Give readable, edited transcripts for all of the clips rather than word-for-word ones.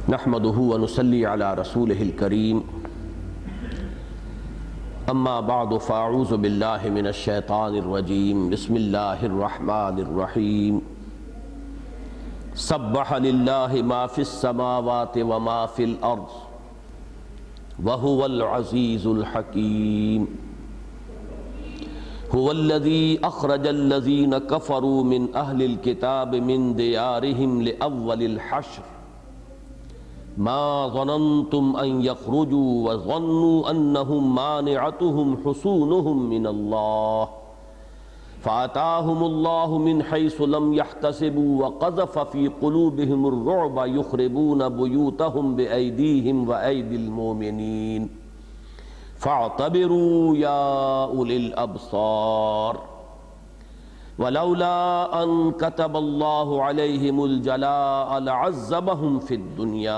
نحمده ونصلي على رسوله الكريم اما بعد فاعوذ بالله من الشيطان الرجيم بسم الله الرحمن الرحيم سبح لله ما في السماوات وما في الأرض وهو العزيز الحكيم هو الذي أخرج الذين كفروا من أهل الكتاب من ديارهم لأول الحشر ما ظننتم أن يخرجوا وظنوا أنهم مانعتهم حصونهم من الله فآتاهم الله من حيث لم يحتسبوا وقذف في قلوبهم الرعب يخربون بيوتهم بأيديهم وأيدي المؤمنين فاعتبروا يا أولي الأبصار ولولا أن كتب الله عليهم الجلاء لعذبهم في الدنيا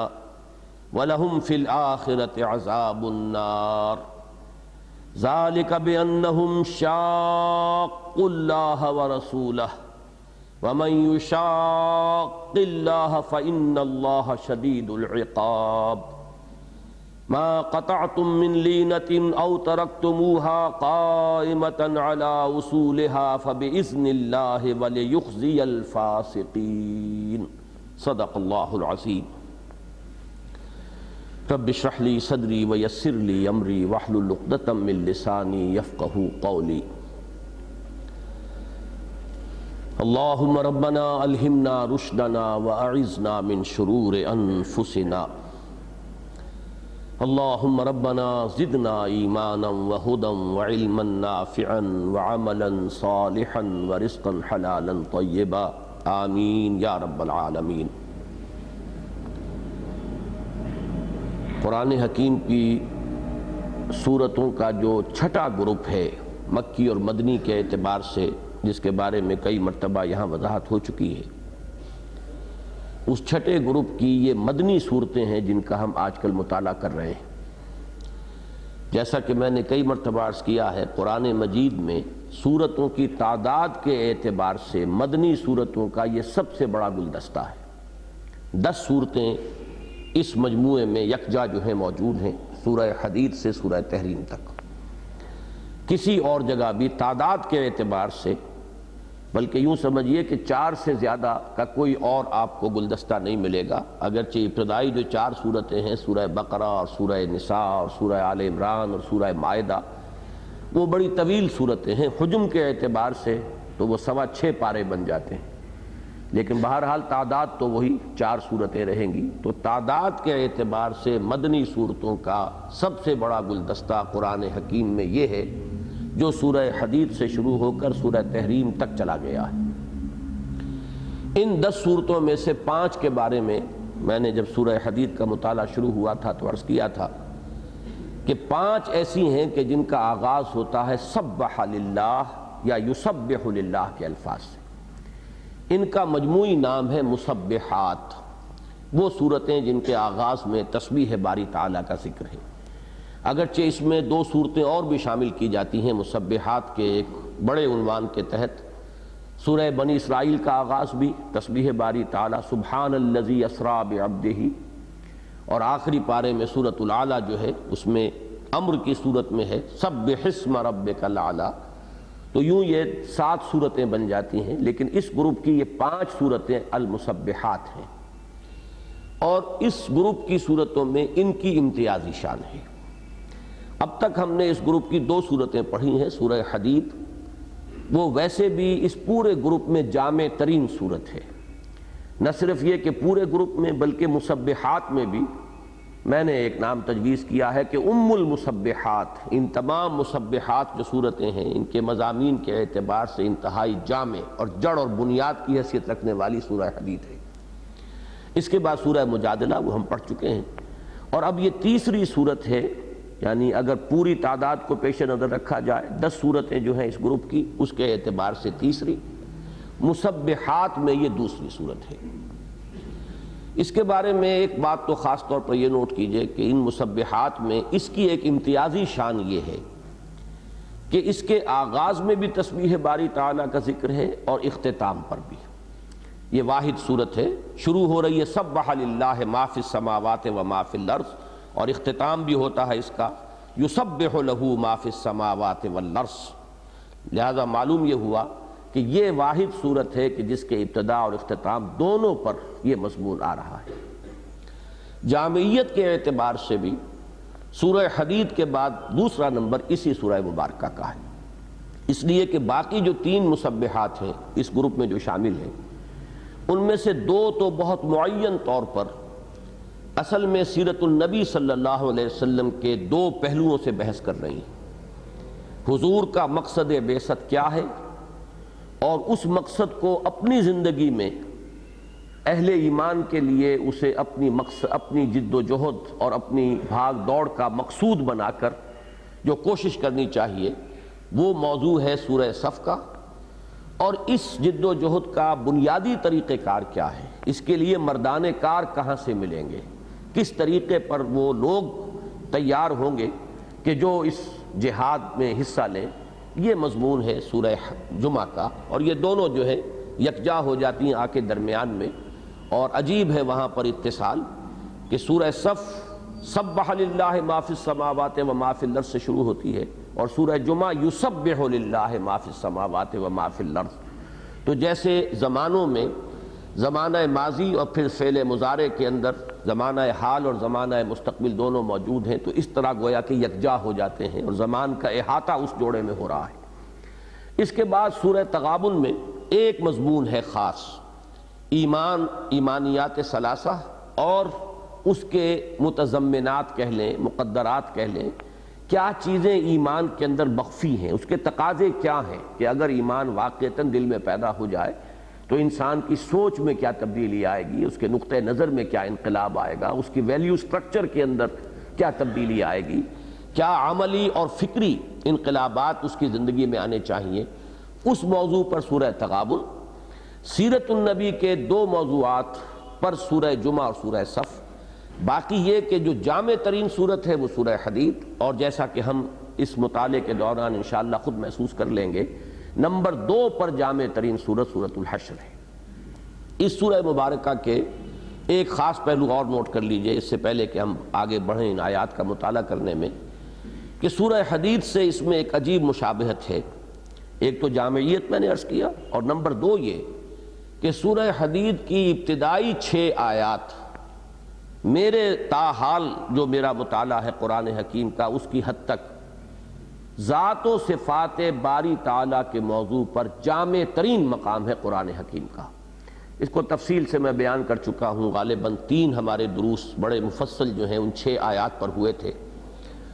ولهم في الآخرة عذاب النار ذلك بأنهم شاقوا الله ورسوله ومن يشاق الله فإن الله شديد العقاب ما قطعتم من لينة أو تركتموها قائمة على أصولها فبإذن الله وليخزي الفاسقين صدق الله العظيم رب اشرح لي صدري ويسر لي أمري واحلل عقدة من لساني يفقهوا قولي اللهم ربنا ألهمنا رشدنا وأعذنا من شرور أنفسنا اللهم ربنا زدنا ایمانا وہدا وعلما نافعا وعملا صالحا ورزقا حلالا طیبا آمین یا رب العالمین۔ قرآن حکیم کی سورتوں کا جو چھٹا گروپ ہے مکی اور مدنی کے اعتبار سے، جس کے بارے میں کئی مرتبہ یہاں وضاحت ہو چکی ہے، اس چھٹے گروپ کی یہ مدنی صورتیں ہیں جن کا ہم آج کل مطالعہ کر رہے ہیں۔ جیسا کہ میں نے کئی مرتبہ عرض کیا ہے، قرآن مجید میں سورتوں کی تعداد کے اعتبار سے مدنی سورتوں کا یہ سب سے بڑا گلدستہ ہے۔ 10 صورتیں اس مجموعے میں یکجا جو ہیں موجود ہیں، سورہ حدید سے سورہ تحریم تک۔ کسی اور جگہ بھی تعداد کے اعتبار سے، بلکہ یوں سمجھیے کہ 4 سے زیادہ کا کوئی اور آپ کو گلدستہ نہیں ملے گا، اگرچہ ابتدائی جو 4 صورتیں ہیں، سورہ بقرہ اور سورہ نساء اور سورہ آل عمران اور سورہ مائدہ، وہ بڑی طویل صورتیں ہیں، حجم کے اعتبار سے تو وہ 6.25 پارے بن جاتے ہیں، لیکن بہرحال تعداد تو وہی 4 صورتیں رہیں گی۔ تو تعداد کے اعتبار سے مدنی صورتوں کا سب سے بڑا گلدستہ قرآن حکیم میں یہ ہے جو سورہ حدید سے شروع ہو کر سورہ تحریم تک چلا گیا ہے۔ ان 10 صورتوں میں سے 5 کے بارے میں نے جب سورہ حدید کا مطالعہ شروع ہوا تھا تو عرض کیا تھا کہ 5 ایسی ہیں کہ جن کا آغاز ہوتا ہے سبح للہ یا یسبح للہ کے الفاظ سے۔ ان کا مجموعی نام ہے مسبحات، وہ صورتیں جن کے آغاز میں تسبیح باری تعالیٰ کا ذکر ہے۔ اگرچہ اس میں 2 صورتیں اور بھی شامل کی جاتی ہیں مسبحات کے ایک بڑے عنوان کے تحت۔ سورہ بنی اسرائیل کا آغاز بھی تسبیح باری تعالیٰ سبحان الذی اسریٰ بعبدہ، اور آخری پارے میں سورۃ الاعلیٰ جو ہے اس میں امر کی صورت میں ہے سبح اسم ربک الاعلیٰ۔ تو یوں یہ 7 صورتیں بن جاتی ہیں، لیکن اس گروپ کی یہ 5 صورتیں المسبحات ہیں، اور اس گروپ کی صورتوں میں ان کی امتیازی شان ہے۔ اب تک ہم نے اس گروپ کی 2 صورتیں پڑھی ہیں۔ سورہ حدید وہ ویسے بھی اس پورے گروپ میں جامع ترین صورت ہے، نہ صرف یہ کہ پورے گروپ میں بلکہ مسبحات میں بھی میں نے ایک نام تجویز کیا ہے کہ ام المسبحات۔ ان تمام مسبحات جو صورتیں ہیں ان کے مضامین کے اعتبار سے انتہائی جامع اور جڑ اور بنیاد کی حیثیت رکھنے والی سورہ حدید ہے۔ اس کے بعد سورہ مجادلہ وہ ہم پڑھ چکے ہیں، اور اب یہ تیسری صورت ہے، یعنی اگر پوری تعداد کو پیش نظر رکھا جائے 10 صورتیں جو ہیں اس گروپ کی، اس کے اعتبار سے تیسری، مسبحات میں یہ دوسری صورت ہے۔ اس کے بارے میں ایک بات تو خاص طور پر یہ نوٹ کیجئے کہ ان مسبحات میں اس کی ایک امتیازی شان یہ ہے کہ اس کے آغاز میں بھی تسبیح باری تعالیٰ کا ذکر ہے اور اختتام پر بھی۔ یہ واحد صورت ہے، شروع ہو رہی ہے سبح للہ ما فی السماوات و ما فی الارض، اور اختتام بھی ہوتا ہے اس کا یسبح لہ ما فی السماوات والارض۔ لہذا معلوم یہ ہوا کہ یہ واحد صورت ہے کہ جس کے ابتدا اور اختتام دونوں پر یہ مضمون آ رہا ہے۔ جامعیت کے اعتبار سے بھی سورہ حدید کے بعد دوسرا نمبر اسی سورہ مبارکہ کا ہے، اس لیے کہ باقی جو 3 مسبحات ہیں اس گروپ میں جو شامل ہیں، ان میں سے 2 تو بہت معین طور پر اصل میں سیرت النبی صلی اللہ علیہ وسلم کے 2 پہلوؤں سے بحث کر رہی ہیں۔ حضور کا مقصد بعثت کیا ہے، اور اس مقصد کو اپنی زندگی میں اہل ایمان کے لیے اسے اپنی جد و جہد اور اپنی بھاگ دوڑ کا مقصود بنا کر جو کوشش کرنی چاہیے، وہ موضوع ہے سورہ صف کا۔ اور اس جد و جہد کا بنیادی طریقہ کار کیا ہے، اس کے لیے مردان کار کہاں سے ملیں گے، کس طریقے پر وہ لوگ تیار ہوں گے کہ جو اس جہاد میں حصہ لیں، یہ مضمون ہے سورہ جمعہ کا۔ اور یہ دونوں جو ہے یکجا ہو جاتی ہیں آ کے درمیان میں، اور عجیب ہے وہاں پر اتصال کہ سورہ صف سبح للہ ما فی السماوات و ما فی الارض سے شروع ہوتی ہے، اور سورہ جمعہ یسبح للہ ما فی السماوات و ما فی الارض۔ تو جیسے زمانوں میں زمانہ ماضی اور پھر فعل مضارع کے اندر زمانہ حال اور زمانہ مستقبل دونوں موجود ہیں، تو اس طرح گویا کہ یکجا ہو جاتے ہیں اور زمان کا احاطہ اس جوڑے میں ہو رہا ہے۔ اس کے بعد سورہ تغابن میں ایک مضمون ہے خاص، ایمان، ایمانیات ثلاثہ اور اس کے متضمنات کہہ لیں، مقدرات کہہ لیں، کیا چیزیں ایمان کے اندر مخفی ہیں، اس کے تقاضے کیا ہیں کہ اگر ایمان واقعتاً دل میں پیدا ہو جائے تو انسان کی سوچ میں کیا تبدیلی آئے گی، اس کے نقطہ نظر میں کیا انقلاب آئے گا، اس کی ویلیو سٹرکچر کے اندر کیا تبدیلی آئے گی، کیا عملی اور فکری انقلابات اس کی زندگی میں آنے چاہیے۔ اس موضوع پر سورہ تغابن، سیرت النبی کے 2 موضوعات پر سورہ جمعہ اور سورہ صف۔ باقی یہ کہ جو جامع ترین صورت ہے وہ سورہ حدید، اور جیسا کہ ہم اس مطالعے کے دوران انشاءاللہ خود محسوس کر لیں گے، نمبر 2 پر جامع ترین صورت سورۃ الحشر ہے۔ اس سورہ مبارکہ کے ایک خاص پہلو اور نوٹ کر لیجئے اس سے پہلے کہ ہم آگے بڑھیں ان آیات کا مطالعہ کرنے میں، کہ سورہ حدید سے اس میں ایک عجیب مشابہت ہے۔ ایک تو جامعیت میں نے عرض کیا، اور نمبر 2 یہ کہ سورہ حدید کی ابتدائی 6 آیات میرے تاحال جو میرا مطالعہ ہے قرآن حکیم کا، اس کی حد تک ذات و صفات باری تعالیٰ کے موضوع پر جامع ترین مقام ہے قرآن حکیم کا۔ اس کو تفصیل سے میں بیان کر چکا ہوں، غالباً 3 ہمارے دروس بڑے مفصل جو ہیں ان 6 آیات پر ہوئے تھے،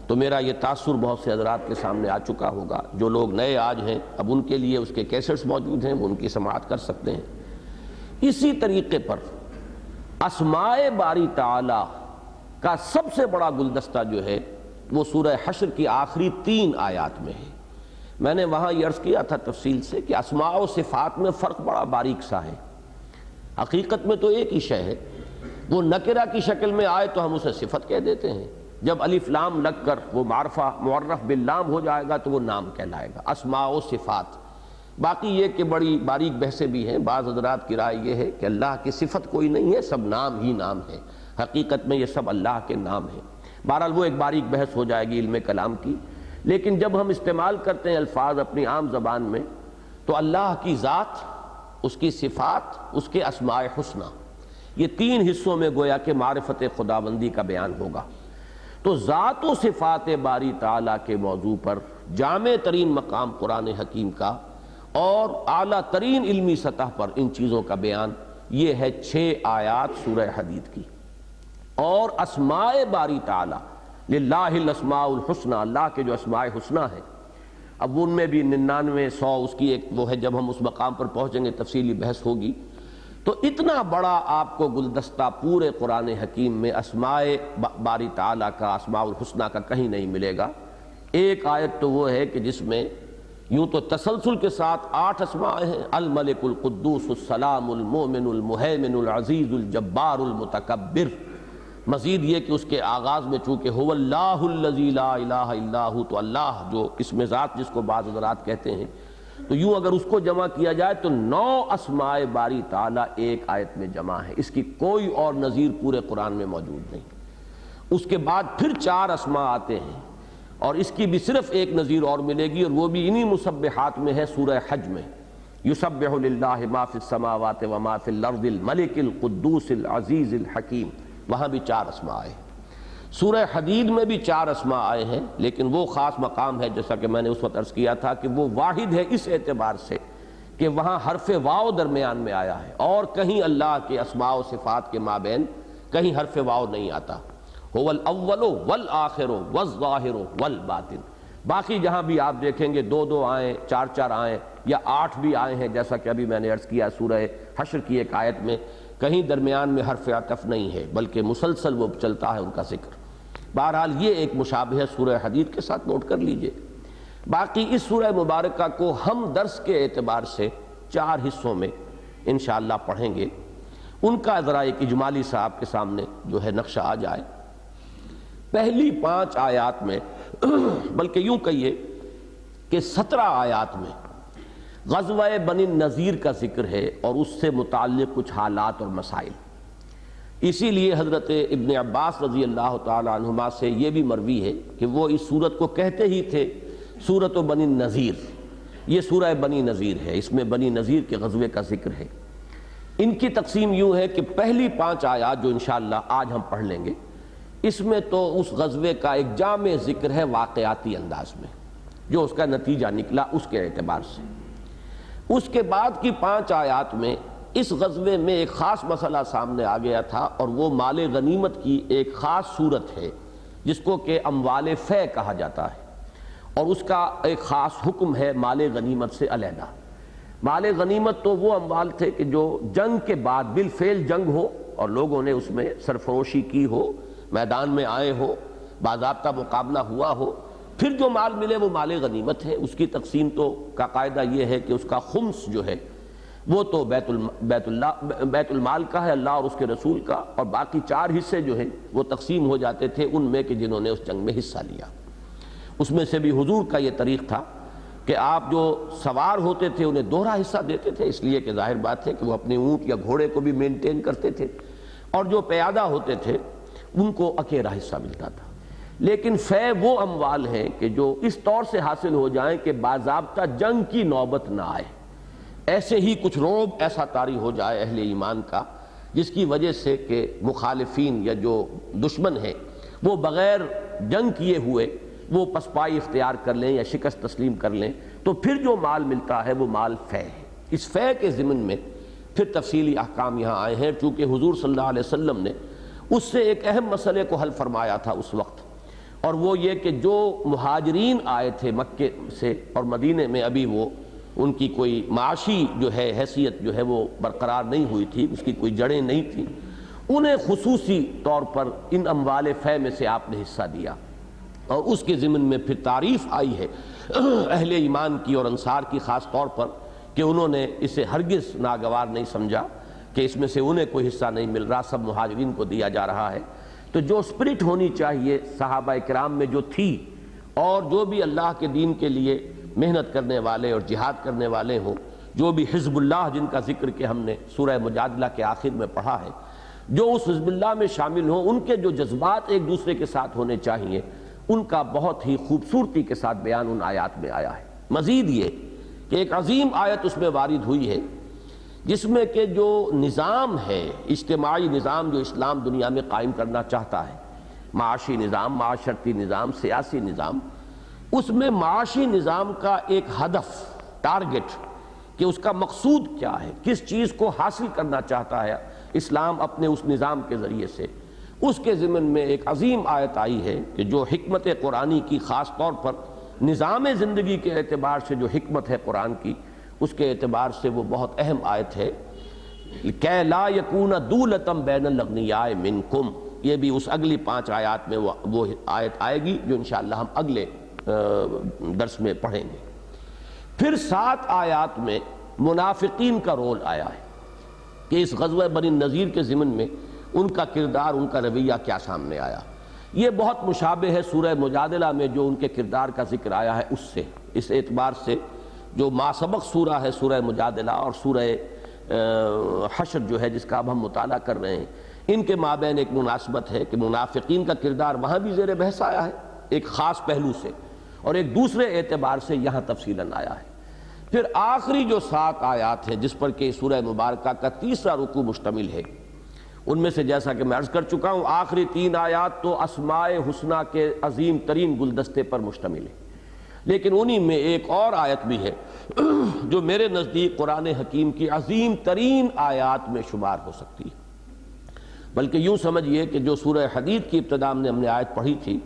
تو میرا یہ تاثر بہت سے حضرات کے سامنے آ چکا ہوگا۔ جو لوگ نئے آج ہیں، اب ان کے لیے اس کے کیسٹس موجود ہیں، وہ ان کی سماعت کر سکتے ہیں۔ اسی طریقے پر اسماء باری تعالیٰ کا سب سے بڑا گلدستہ جو ہے وہ سورہ حشر کی آخری 3 آیات میں ہے۔ میں نے وہاں یہ عرض کیا تھا تفصیل سے کہ اسماء و صفات میں فرق بڑا باریک سا ہے، حقیقت میں تو ایک ہی شے ہے، وہ نکرہ کی شکل میں آئے تو ہم اسے صفت کہہ دیتے ہیں، جب الف لام لگ کر وہ معرفہ معرف باللام ہو جائے گا تو وہ نام کہلائے گا، اسماء و صفات۔ باقی یہ کہ بڑی باریک بحثیں بھی ہیں، بعض حضرات کی رائے یہ ہے کہ اللہ کی صفت کوئی نہیں ہے، سب نام ہی نام ہے، حقیقت میں یہ سب اللہ کے نام ہیں۔ بہرحال وہ ایک باریک بحث ہو جائے گی علم کلام کی، لیکن جب ہم استعمال کرتے ہیں الفاظ اپنی عام زبان میں تو اللہ کی ذات، اس کی صفات، اس کے اسماء حسنہ، یہ 3 حصوں میں گویا کہ معرفت خداوندی کا بیان ہوگا۔ تو ذات و صفات باری تعالیٰ کے موضوع پر جامع ترین مقام قرآن حکیم کا اور اعلیٰ ترین علمی سطح پر ان چیزوں کا بیان، یہ ہے 6 آیات سورہ حدید کی۔ اور اسماء باری تعالیٰ، للہ الاسماء الحسنى، اللہ کے جو اسماء حسنہ ہیں، اب ان میں بھی 99 100 اس کی ایک وہ ہے، جب ہم اس مقام پر پہنچیں گے تفصیلی بحث ہوگی۔ تو اتنا بڑا آپ کو گلدستہ پورے قرآن حکیم میں اسماء باری تعالیٰ کا، اسماء الحسنہ کا کہیں نہیں ملے گا۔ ایک آیت تو وہ ہے کہ جس میں یوں تو تسلسل کے ساتھ 8 اسماء ہیں، الملک القدوس السلام المؤمن المہیمن العزیز الجبار المتکبر۔ مزید یہ کہ اس کے آغاز میں چونکہ هو اللہ الذی لا الہ الا ہو، تو اللہ جو اسم ذات جس کو بعض حضرات کہتے ہیں، تو یوں اگر اس کو جمع کیا جائے تو 9 اسماء باری تعالیٰ ایک آیت میں جمع ہے، اس کی کوئی اور نظیر پورے قرآن میں موجود نہیں۔ اس کے بعد پھر 4 اسماء آتے ہیں اور اس کی بھی صرف ایک نظیر اور ملے گی، اور وہ بھی انہی مسبحات میں ہے، سورہ حج میں، یسبح للہ ما فی السماوات وما فی الارض الملک القدوس العزیز الحکیم، وہاں بھی 4 اسماء آئے ہیں۔ سورہ حدید میں بھی 4 اسماء آئے ہیں، لیکن وہ خاص مقام ہے جیسا کہ میں نے اس وقت عرض کیا تھا کہ وہ واحد ہے اس اعتبار سے کہ وہاں حرف واو درمیان میں آیا ہے، اور کہیں اللہ کے اسماء و صفات کے مابین کہیں حرف واو نہیں آتا۔ هو الاول والآخر والظاہر والباطن، باقی جہاں بھی آپ دیکھیں گے 2 آئیں، 4 آئیں یا 8 بھی آئے ہیں، جیسا کہ ابھی میں نے عرض کیا سورہ حشر کی ایک آیت میں کہیں درمیان میں حرف عطف نہیں ہے، بلکہ مسلسل وہ چلتا ہے ان کا ذکر۔ بہرحال یہ ایک مشابہ سورہ حدید کے ساتھ نوٹ کر لیجئے۔ باقی اس سورہ مبارکہ کو ہم درس کے اعتبار سے 4 حصوں میں انشاءاللہ پڑھیں گے۔ ان کا ذرا ایک اجمالی سا آپ کے سامنے جو ہے نقشہ آ جائے۔ پہلی 5 آیات میں بلکہ یوں کہیے کہ 17 آیات میں غزوہ بنی النضیر کا ذکر ہے اور اس سے متعلق کچھ حالات اور مسائل۔ اسی لیے حضرت ابن عباس رضی اللہ تعالی عنہما سے یہ بھی مروی ہے کہ وہ اس سورت کو کہتے ہی تھے سورۃ بنی النضیر، یہ سورہ بنی نذیر ہے، اس میں بنی نذیر کے غزوے کا ذکر ہے۔ ان کی تقسیم یوں ہے کہ پہلی 5 آیات جو انشاءاللہ آج ہم پڑھ لیں گے، اس میں تو اس غزوے کا ایک جامع ذکر ہے واقعاتی انداز میں، جو اس کا نتیجہ نکلا اس کے اعتبار سے۔ اس کے بعد کی 5 آیات میں اس غزوے میں ایک خاص مسئلہ سامنے آ گیا تھا، اور وہ مال غنیمت کی ایک خاص صورت ہے جس کو کہ اموال فے کہا جاتا ہے، اور اس کا ایک خاص حکم ہے مال غنیمت سے علیحدہ۔ مال غنیمت تو وہ اموال تھے کہ جو جنگ کے بعد بالفعل جنگ ہو اور لوگوں نے اس میں سرفروشی کی ہو، میدان میں آئے ہو، باضابطہ مقابلہ ہوا ہو، پھر جو مال ملے وہ مال غنیمت ہے۔ اس کی تقسیم تو کا قاعدہ یہ ہے کہ اس کا خمس جو ہے وہ تو بیت المال کا ہے، اللہ اور اس کے رسول کا، اور باقی 4 حصے جو ہیں وہ تقسیم ہو جاتے تھے ان میں کہ جنہوں نے اس جنگ میں حصہ لیا۔ اس میں سے بھی حضور کا یہ طریق تھا کہ آپ جو سوار ہوتے تھے انہیں دوہرا حصہ دیتے تھے، اس لیے کہ ظاہر بات ہے کہ وہ اپنے اونٹ یا گھوڑے کو بھی مینٹین کرتے تھے، اور جو پیادہ ہوتے تھے ان کو اکیلا حصہ ملتا تھا۔ لیکن فے وہ اموال ہیں کہ جو اس طور سے حاصل ہو جائیں کہ باضابطہ جنگ کی نوبت نہ آئے، ایسے ہی کچھ روب ایسا طاری ہو جائے اہل ایمان کا جس کی وجہ سے کہ مخالفین یا جو دشمن ہیں وہ بغیر جنگ کیے ہوئے وہ پسپائی اختیار کر لیں یا شکست تسلیم کر لیں، تو پھر جو مال ملتا ہے وہ مال فے ہے۔ اس فے کے ضمن میں پھر تفصیلی احکام یہاں آئے ہیں، چونکہ حضور صلی اللہ علیہ وسلم نے اس سے ایک اہم مسئلے کو حل فرمایا تھا اس وقت، اور وہ یہ کہ جو مہاجرین آئے تھے مکے سے اور مدینے میں، ابھی وہ ان کی کوئی معاشی جو ہے حیثیت جو ہے وہ برقرار نہیں ہوئی تھی، اس کی کوئی جڑیں نہیں تھیں، انہیں خصوصی طور پر ان اموال فے میں سے آپ نے حصہ دیا، اور اس کے ضمن میں پھر تعریف آئی ہے اہل ایمان کی اور انصار کی خاص طور پر کہ انہوں نے اسے ہرگز ناگوار نہیں سمجھا کہ اس میں سے انہیں کوئی حصہ نہیں مل رہا، سب مہاجرین کو دیا جا رہا ہے۔ تو جو اسپرٹ ہونی چاہیے صحابہ کرام میں جو تھی، اور جو بھی اللہ کے دین کے لیے محنت کرنے والے اور جہاد کرنے والے ہوں، جو بھی حزب اللہ جن کا ذکر کہ ہم نے سورہ مجادلہ کے آخر میں پڑھا ہے، جو اس حزب اللہ میں شامل ہوں، ان کے جو جذبات ایک دوسرے کے ساتھ ہونے چاہیے، ان کا بہت ہی خوبصورتی کے ساتھ بیان ان آیات میں آیا ہے۔ مزید یہ کہ ایک عظیم آیت اس میں وارد ہوئی ہے جس میں کہ جو نظام ہے، اجتماعی نظام جو اسلام دنیا میں قائم کرنا چاہتا ہے، معاشی نظام، معاشرتی نظام، سیاسی نظام، اس میں معاشی نظام کا ایک ہدف، ٹارگٹ، کہ اس کا مقصود کیا ہے، کس چیز کو حاصل کرنا چاہتا ہے اسلام اپنے اس نظام کے ذریعے سے، اس کے ضمن میں ایک عظیم آیت آئی ہے کہ جو حکمت قرآنی کی خاص طور پر نظام زندگی کے اعتبار سے جو حکمت ہے قرآن کی، اس کے اعتبار سے وہ بہت اہم آیت ہے کہ لا یکون دولۃ بین الاغنیاء منکم۔ یہ بھی اس اگلی 5 آیات میں وہ آیت آئے گی جو انشاءاللہ ہم اگلے درس میں پڑھیں گے۔ پھر 7 آیات میں منافقین کا رول آیا ہے کہ اس غزوہ بنی النضیر کے ضمن میں ان کا کردار، ان کا رویہ کیا سامنے آیا۔ یہ بہت مشابہ ہے سورہ مجادلہ میں جو ان کے کردار کا ذکر آیا ہے اس سے، اس اعتبار سے جو ماسبق سورہ ہے سورہ مجادلہ اور سورہ حشر جو ہے جس کا اب ہم مطالعہ کر رہے ہیں، ان کے مابین ایک مناسبت ہے کہ منافقین کا کردار وہاں بھی زیر بحث آیا ہے ایک خاص پہلو سے، اور ایک دوسرے اعتبار سے یہاں تفصیلاً آیا ہے۔ پھر آخری جو 7 آیات ہیں جس پر کہ سورہ مبارکہ کا تیسرا رکوع مشتمل ہے، ان میں سے جیسا کہ میں عرض کر چکا ہوں آخری 3 آیات تو اسماء حسنہ کے عظیم ترین گلدستے پر مشتمل ہے، لیکن انہی میں ایک اور آیت بھی ہے جو میرے نزدیک قرآن حکیم کی عظیم ترین آیات میں شمار ہو سکتی ہے، بلکہ یوں سمجھیے کہ جو سورہ حدید کی ابتدا میں ہم نے آیت پڑھی تھی،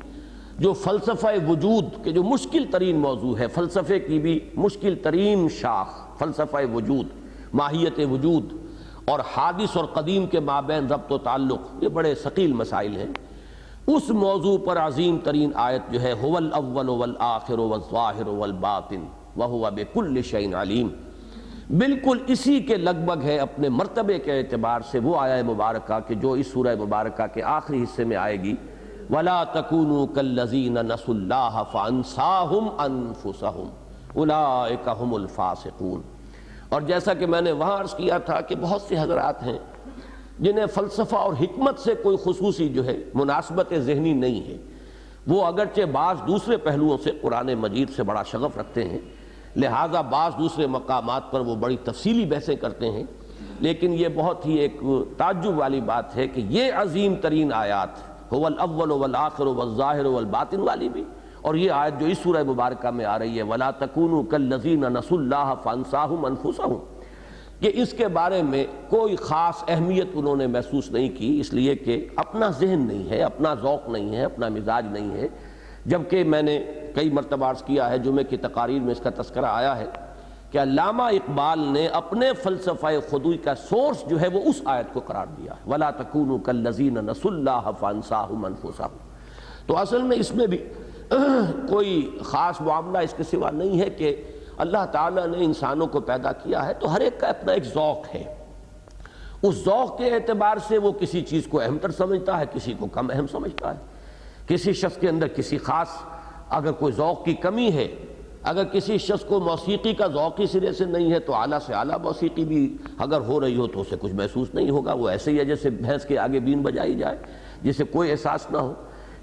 جو فلسفہ وجود کے جو مشکل ترین موضوع ہے، فلسفے کی بھی مشکل ترین شاخ فلسفہ وجود، ماہیت وجود اور حادث اور قدیم کے مابین ربط و تعلق، یہ بڑے ثقیل مسائل ہیں، اس موضوع پر عظیم ترین آیت جو ہے هو الاول والآخر والظاہر والباطن وهو بكل شيء علیم، بالکل اسی کے لگ بھگ ہے اپنے مرتبے کے اعتبار سے وہ آیہ مبارکہ کہ جو اس سورہ مبارکہ کے آخری حصے میں آئے گی، وَلَا تَكُونُوا كَالَّذِينَ نَسُوا اللَّهَ فَأَنسَاهُمْ أَنفُسَهُمْ أُولَٰئِكَ هُمُ الْفَاسِقُونَ۔ اور جیسا کہ میں نے وہاں عرض کیا تھا کہ بہت سے حضرات ہیں جنہیں فلسفہ اور حکمت سے کوئی خصوصی جو ہے مناسبت ذہنی نہیں ہے، وہ اگرچہ بعض دوسرے پہلوؤں سے قرآن مجید سے بڑا شغف رکھتے ہیں، لہٰذا بعض دوسرے مقامات پر وہ بڑی تفصیلی بحثیں کرتے ہیں، لیکن یہ بہت ہی ایک تعجب والی بات ہے کہ یہ عظیم ترین آیات هو الاول والآخر والظاہر والباطن والی بھی، اور یہ آیت جو اس سورہ مبارکہ میں آ رہی ہے وَلَا تَكُونُوا كَالَّذِينَ نَسُوا اللَّهَ فَأَنسَاهُمْ أَنفُسَهُمْ، کہ اس کے بارے میں کوئی خاص اہمیت انہوں نے محسوس نہیں کی، اس لیے کہ اپنا ذہن نہیں ہے، اپنا ذوق نہیں ہے، اپنا مزاج نہیں ہے، جبکہ میں نے کئی مرتبہ عرض کیا ہے، جمعے کی تقاریر میں اس کا تذکرہ آیا ہے کہ علامہ اقبال نے اپنے فلسفہ خودی کا سورس جو ہے وہ اس آیت کو قرار دیا ہے وَلَا تَكُونُوا كَالَّذِينَ نَسُوا اللَّهَ فَأَنسَاهُمْ أَنفُسَهُمْ۔ تو اصل میں اس میں بھی کوئی خاص معاملہ اس کے سوا نہیں ہے کہ اللہ تعالیٰ نے انسانوں کو پیدا کیا ہے تو ہر ایک کا اپنا ایک ذوق ہے، اس ذوق کے اعتبار سے وہ کسی چیز کو اہم تر سمجھتا ہے، کسی کو کم اہم سمجھتا ہے، کسی شخص کے اندر کسی خاص اگر کوئی ذوق کی کمی ہے، اگر کسی شخص کو موسیقی کا ذوقی سرے سے نہیں ہے تو اعلیٰ سے اعلیٰ موسیقی بھی اگر ہو رہی ہو تو اسے کچھ محسوس نہیں ہوگا، وہ ایسے ہی ہے جیسے بھینس کے آگے بین بجائی جائے جسے کوئی احساس نہ ہو،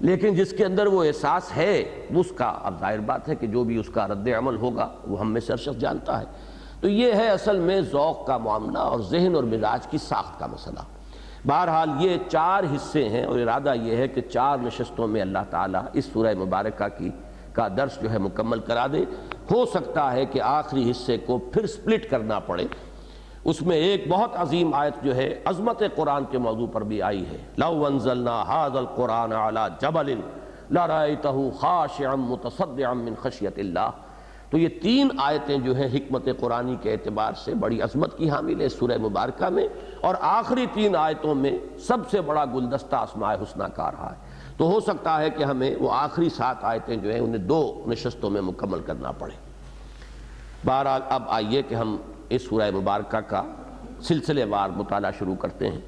لیکن جس کے اندر وہ احساس ہے اس کا اب ظاہر بات ہے کہ جو بھی اس کا رد عمل ہوگا وہ ہم میں سے ہر شخص جانتا ہے۔ تو یہ ہے اصل میں ذوق کا معاملہ اور ذہن اور مزاج کی ساخت کا مسئلہ۔ بہرحال یہ 4 حصے ہیں اور ارادہ یہ ہے کہ 4 نشستوں میں اللہ تعالیٰ اس سورہ مبارکہ کا درس جو ہے مکمل کرا دے۔ ہو سکتا ہے کہ آخری حصے کو پھر سپلٹ کرنا پڑے، اس میں ایک بہت عظیم آیت جو ہے عظمت قرآن کے موضوع پر بھی آئی ہے، لَوْ أَنزَلْنَا هَذَا الْقُرْآنَ عَلَى جَبَلٍ لَرَأَيْتَهُ خَاشِعًا مُتَصَدِّعًا مِّن خَشْيَةِ اللَّهِ۔ تو یہ 3 آیتیں جو ہیں حکمت قرآنی کے اعتبار سے بڑی عظمت کی حامل ہے سورہ مبارکہ میں، اور آخری 3 آیتوں میں سب سے بڑا گلدستہ اسماء حسنہ کا رہا ہے۔ تو ہو سکتا ہے کہ ہمیں وہ آخری 7 آیتیں جو ہیں انہیں 2 نشستوں میں مکمل کرنا پڑے۔ بہرحال اب آئیے کہ ہم اس سورہ مبارکہ کا سلسلے وار مطالعہ شروع کرتے ہیں۔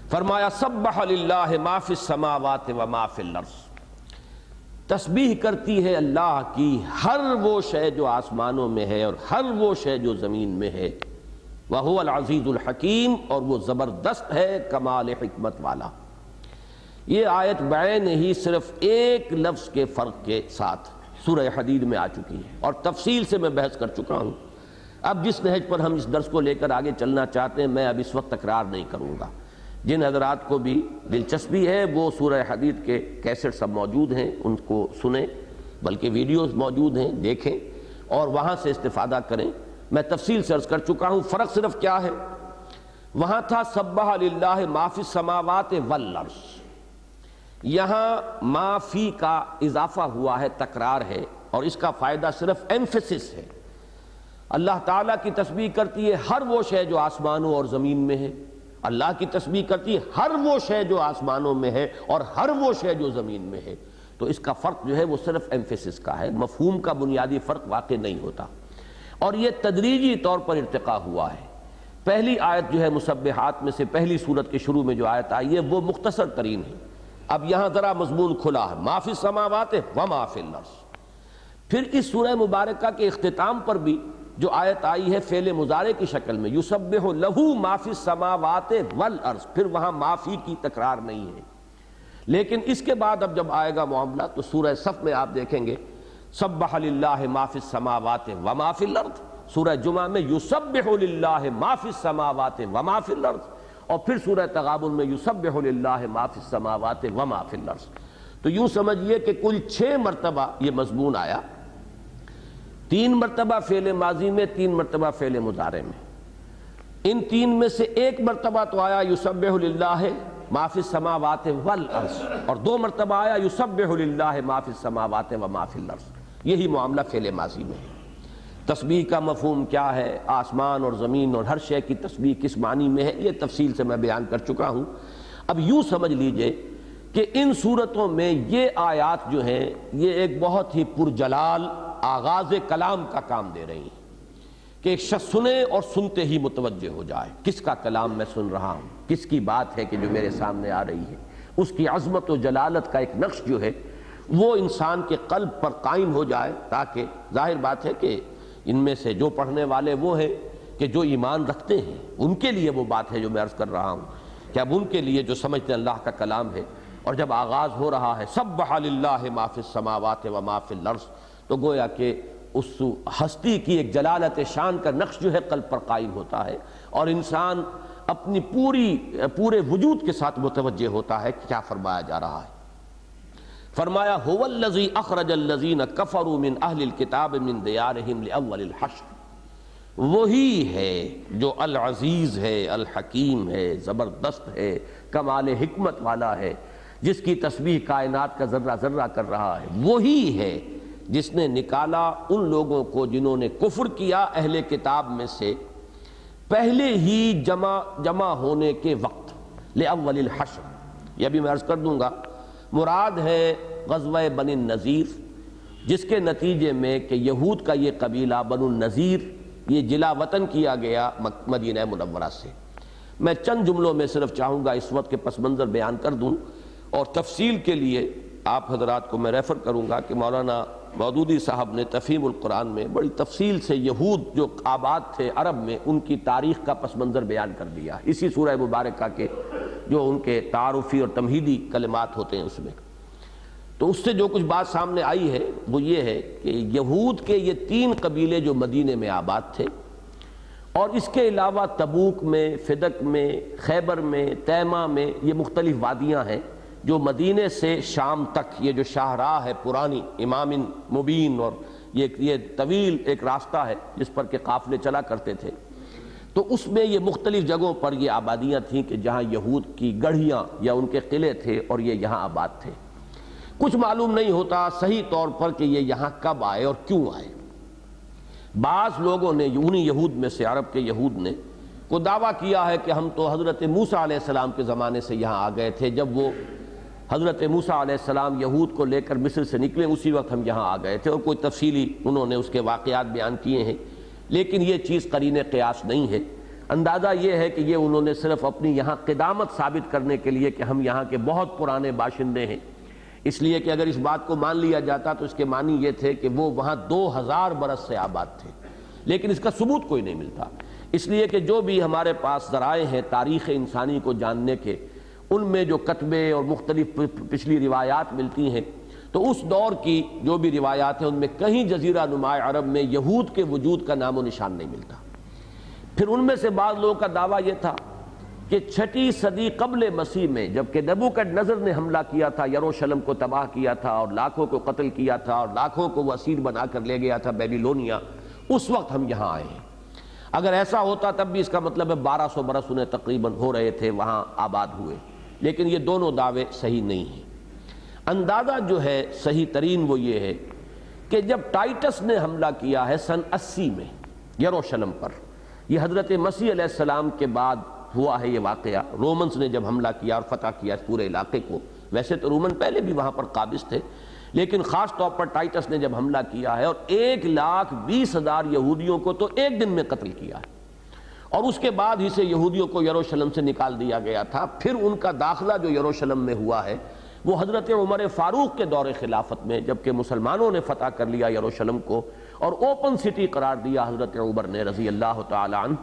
فرمایا سبح للہ ما فی السماوات و ما فی الارض، تسبیح کرتی ہے اللہ کی ہر وہ شے جو آسمانوں میں ہے اور ہر وہ شے جو زمین میں ہے، وہو العزیز الحکیم، اور وہ زبردست ہے کمال حکمت والا۔ یہ آیت بعین ہی صرف ایک لفظ کے فرق کے ساتھ سورہ حدید میں آ چکی ہے اور تفصیل سے میں بحث کر چکا ہوں۔ اب جس نہج پر ہم اس درس کو لے کر آگے چلنا چاہتے ہیں میں اب اس وقت تکرار نہیں کروں گا۔ جن حضرات کو بھی دلچسپی ہے وہ سورہ حدید کے کیسٹ سب موجود ہیں، ان کو سنیں، بلکہ ویڈیوز موجود ہیں، دیکھیں اور وہاں سے استفادہ کریں۔ میں تفصیل سے عرض کر چکا ہوں، فرق صرف کیا ہے، وہاں تھا سبح للہ ما فی السماوات والارض، یہاں ما فی کا اضافہ ہوا ہے، تکرار ہے، اور اس کا فائدہ صرف ایمفیسس ہے۔ اللہ تعالیٰ کی تسبیح کرتی ہے ہر وہ شے جو آسمانوں اور زمین میں ہے، اللہ کی تسبیح کرتی ہے ہر وہ شے جو آسمانوں میں ہے اور ہر وہ شے جو زمین میں ہے۔ تو اس کا فرق جو ہے وہ صرف ایمفیسس کا ہے، مفہوم کا بنیادی فرق واقع نہیں ہوتا، اور یہ تدریجی طور پر ارتقا ہوا ہے۔ پہلی آیت جو ہے مسبحات میں سے پہلی سورت کے شروع میں جو آیت آئی ہے وہ مختصر ترین ہے۔ اب یہاں ذرا مضمون کھلا ہے، ما فی السماوات و ما فی الارض، پھر اس سورہ مبارکہ کے اختتام پر بھی جو آیت آئی ہے فعل مضارع کی شکل میں، یسبح لہ ما فی السماوات والارض، پھر وہاں معافی کی تکرار نہیں ہے۔ لیکن اس کے بعد اب جب آئے گا معاملہ تو سورہ صف میں آپ دیکھیں گے سبح للہ ما فی السماوات وما فی الارض، سورہ جمعہ میں یسبح للہ ما فی السماوات وما فی الارض، اور پھر سورہ تغابن میں یسبح للہ ما فی السماوات وما فی الارض۔ تو یوں سمجھیے کہ کل 6 مرتبہ یہ مضمون آیا، 3 مرتبہ فعل ماضی میں، 3 مرتبہ فعل مضارع میں۔ ان 3 میں سے 1 مرتبہ تو آیا یسبح للہ ما فی السماوات والارض، اور 2 مرتبہ آیا یسبح للہ ما فی السماوات وما فی الارض۔ یہی معاملہ فعل ماضی میں ہے۔ تسبیح کا مفہوم کیا ہے، آسمان اور زمین اور ہر شے کی تسبیح کس معنی میں ہے، یہ تفصیل سے میں بیان کر چکا ہوں۔ اب یوں سمجھ لیجئے کہ ان صورتوں میں یہ آیات جو ہیں یہ ایک بہت ہی پرجلال آغاز کلام کا کام دے رہی ہیں، کہ ایک شخص سنے اور سنتے ہی متوجہ ہو جائے کس کا کلام میں سن رہا ہوں، کس کی بات ہے کہ جو میرے سامنے آ رہی ہے، اس کی عظمت و جلالت کا ایک نقش جو ہے وہ انسان کے قلب پر قائم ہو جائے، تاکہ ظاہر بات ہے کہ ان میں سے جو پڑھنے والے وہ ہیں کہ جو ایمان رکھتے ہیں، ان کے لیے وہ بات ہے جو میں عرض کر رہا ہوں کہ اب ان کے لیے جو سمجھتے ہیں اللہ کا کلام ہے، اور جب آغاز ہو رہا ہے سبح للہ ما فی السماوات وما فی الارض، تو گویا کہ اس ہستی کی ایک جلالت شان کا نقش جو ہے قلب پر قائم ہوتا ہے، اور انسان اپنی پورے وجود کے ساتھ متوجہ ہوتا ہے کہ کیا فرمایا جا رہا ہے۔ فرمایا هو الذی اخرج الذین کفروا من اہل الکتاب من دیارہم لاول الحشر، وہی ہے جو العزیز ہے، الحکیم ہے، زبردست ہے، کمال حکمت والا ہے، جس کی تسبیح کائنات کا ذرہ ذرہ کر رہا ہے، وہی ہے جس نے نکالا ان لوگوں کو جنہوں نے کفر کیا اہل کتاب میں سے پہلے ہی جمع ہونے کے وقت، لاول الحشر۔ یہ بھی میں عرض کر دوں گا، مراد ہے غزوہ بنی النضیر، جس کے نتیجے میں کہ یہود کا یہ قبیلہ بنو النضیر یہ جلا وطن کیا گیا مدینہ منورہ سے۔ میں چند جملوں میں صرف چاہوں گا اس وقت کے پس منظر بیان کر دوں، اور تفصیل کے لیے آپ حضرات کو میں ریفر کروں گا کہ مولانا مودودی صاحب نے تفہیم القرآن میں بڑی تفصیل سے یہود جو آباد تھے عرب میں ان کی تاریخ کا پس منظر بیان کر دیا، اسی سورہ مبارکہ کے جو ان کے تعارفی اور تمہیدی کلمات ہوتے ہیں اس میں۔ تو اس سے جو کچھ بات سامنے آئی ہے وہ یہ ہے کہ یہود کے یہ 3 قبیلے جو مدینے میں آباد تھے، اور اس کے علاوہ تبوک میں، فدق میں، خیبر میں، تیمہ میں، یہ مختلف وادیاں ہیں جو مدینے سے شام تک یہ جو شاہراہ ہے پرانی امام مبین، اور یہ طویل ایک راستہ ہے جس پر کہ قافلے چلا کرتے تھے، تو اس میں یہ مختلف جگہوں پر یہ آبادیاں تھیں کہ جہاں یہود کی گڑھیاں یا ان کے قلعے تھے اور یہ یہاں آباد تھے۔ کچھ معلوم نہیں ہوتا صحیح طور پر کہ یہ یہاں کب آئے اور کیوں آئے۔ بعض لوگوں نے انہی یہود میں سے، عرب کے یہود نے کو دعویٰ کیا ہے کہ ہم تو حضرت موسیٰ علیہ السلام کے زمانے سے یہاں آ گئے تھے، جب وہ حضرت موسیٰ علیہ السلام یہود کو لے کر مصر سے نکلے اسی وقت ہم یہاں آ گئے تھے، اور کوئی تفصیلی انہوں نے اس کے واقعات بیان کیے ہیں، لیکن یہ چیز قرین قیاس نہیں ہے۔ اندازہ یہ ہے کہ یہ انہوں نے صرف اپنی یہاں قدامت ثابت کرنے کے لیے کہ ہم یہاں کے بہت پرانے باشندے ہیں، اس لیے کہ اگر اس بات کو مان لیا جاتا تو اس کے معنی یہ تھے کہ وہ وہاں 2000 برس سے آباد تھے، لیکن اس کا ثبوت کوئی نہیں ملتا، اس لیے کہ جو بھی ہمارے پاس ذرائع ہیں تاریخ انسانی کو جاننے کے، ان میں جو کتبے اور مختلف پچھلی روایات ملتی ہیں، تو اس دور کی جو بھی روایات ہیں ان میں کہیں جزیرہ نما عرب میں یہود کے وجود کا نام و نشان نہیں ملتا۔ پھر ان میں سے بعض لوگوں کا دعویٰ یہ تھا کہ 6 صدی قبل مسیح میں جبکہ نبوکدنضر نے حملہ کیا تھا، یروشلم کو تباہ کیا تھا اور لاکھوں کو قتل کیا تھا اور لاکھوں کو وہ اسیر بنا کر لے گیا تھا بیبیلونیا، اس وقت ہم یہاں آئے ہیں۔ اگر ایسا ہوتا تب بھی اس کا مطلب ہے 1200 برس انہیں تقریباً ہو رہے تھے وہاں آباد ہوئے، لیکن یہ دونوں دعوے صحیح نہیں ہیں۔ اندازہ جو ہے صحیح ترین وہ یہ ہے کہ جب ٹائٹس نے حملہ کیا ہے سن 80 میں یروشلم پر، یہ حضرت مسیح علیہ السلام کے بعد ہوا ہے یہ واقعہ، رومنز نے جب حملہ کیا اور فتح کیا اس پورے علاقے کو، ویسے تو رومن پہلے بھی وہاں پر قابض تھے، لیکن خاص طور پر ٹائٹس نے جب حملہ کیا ہے اور 1,20,000 یہودیوں کو تو ایک دن میں قتل کیا ہے، اور اس کے بعد ہی سے یہودیوں کو یروشلم سے نکال دیا گیا تھا۔ پھر ان کا داخلہ جو یروشلم میں ہوا ہے وہ حضرت عمر فاروق کے دور خلافت میں، جبکہ مسلمانوں نے فتح کر لیا یروشلم کو اور اوپن سٹی قرار دیا حضرت عمر نے رضی اللہ تعالی عنہ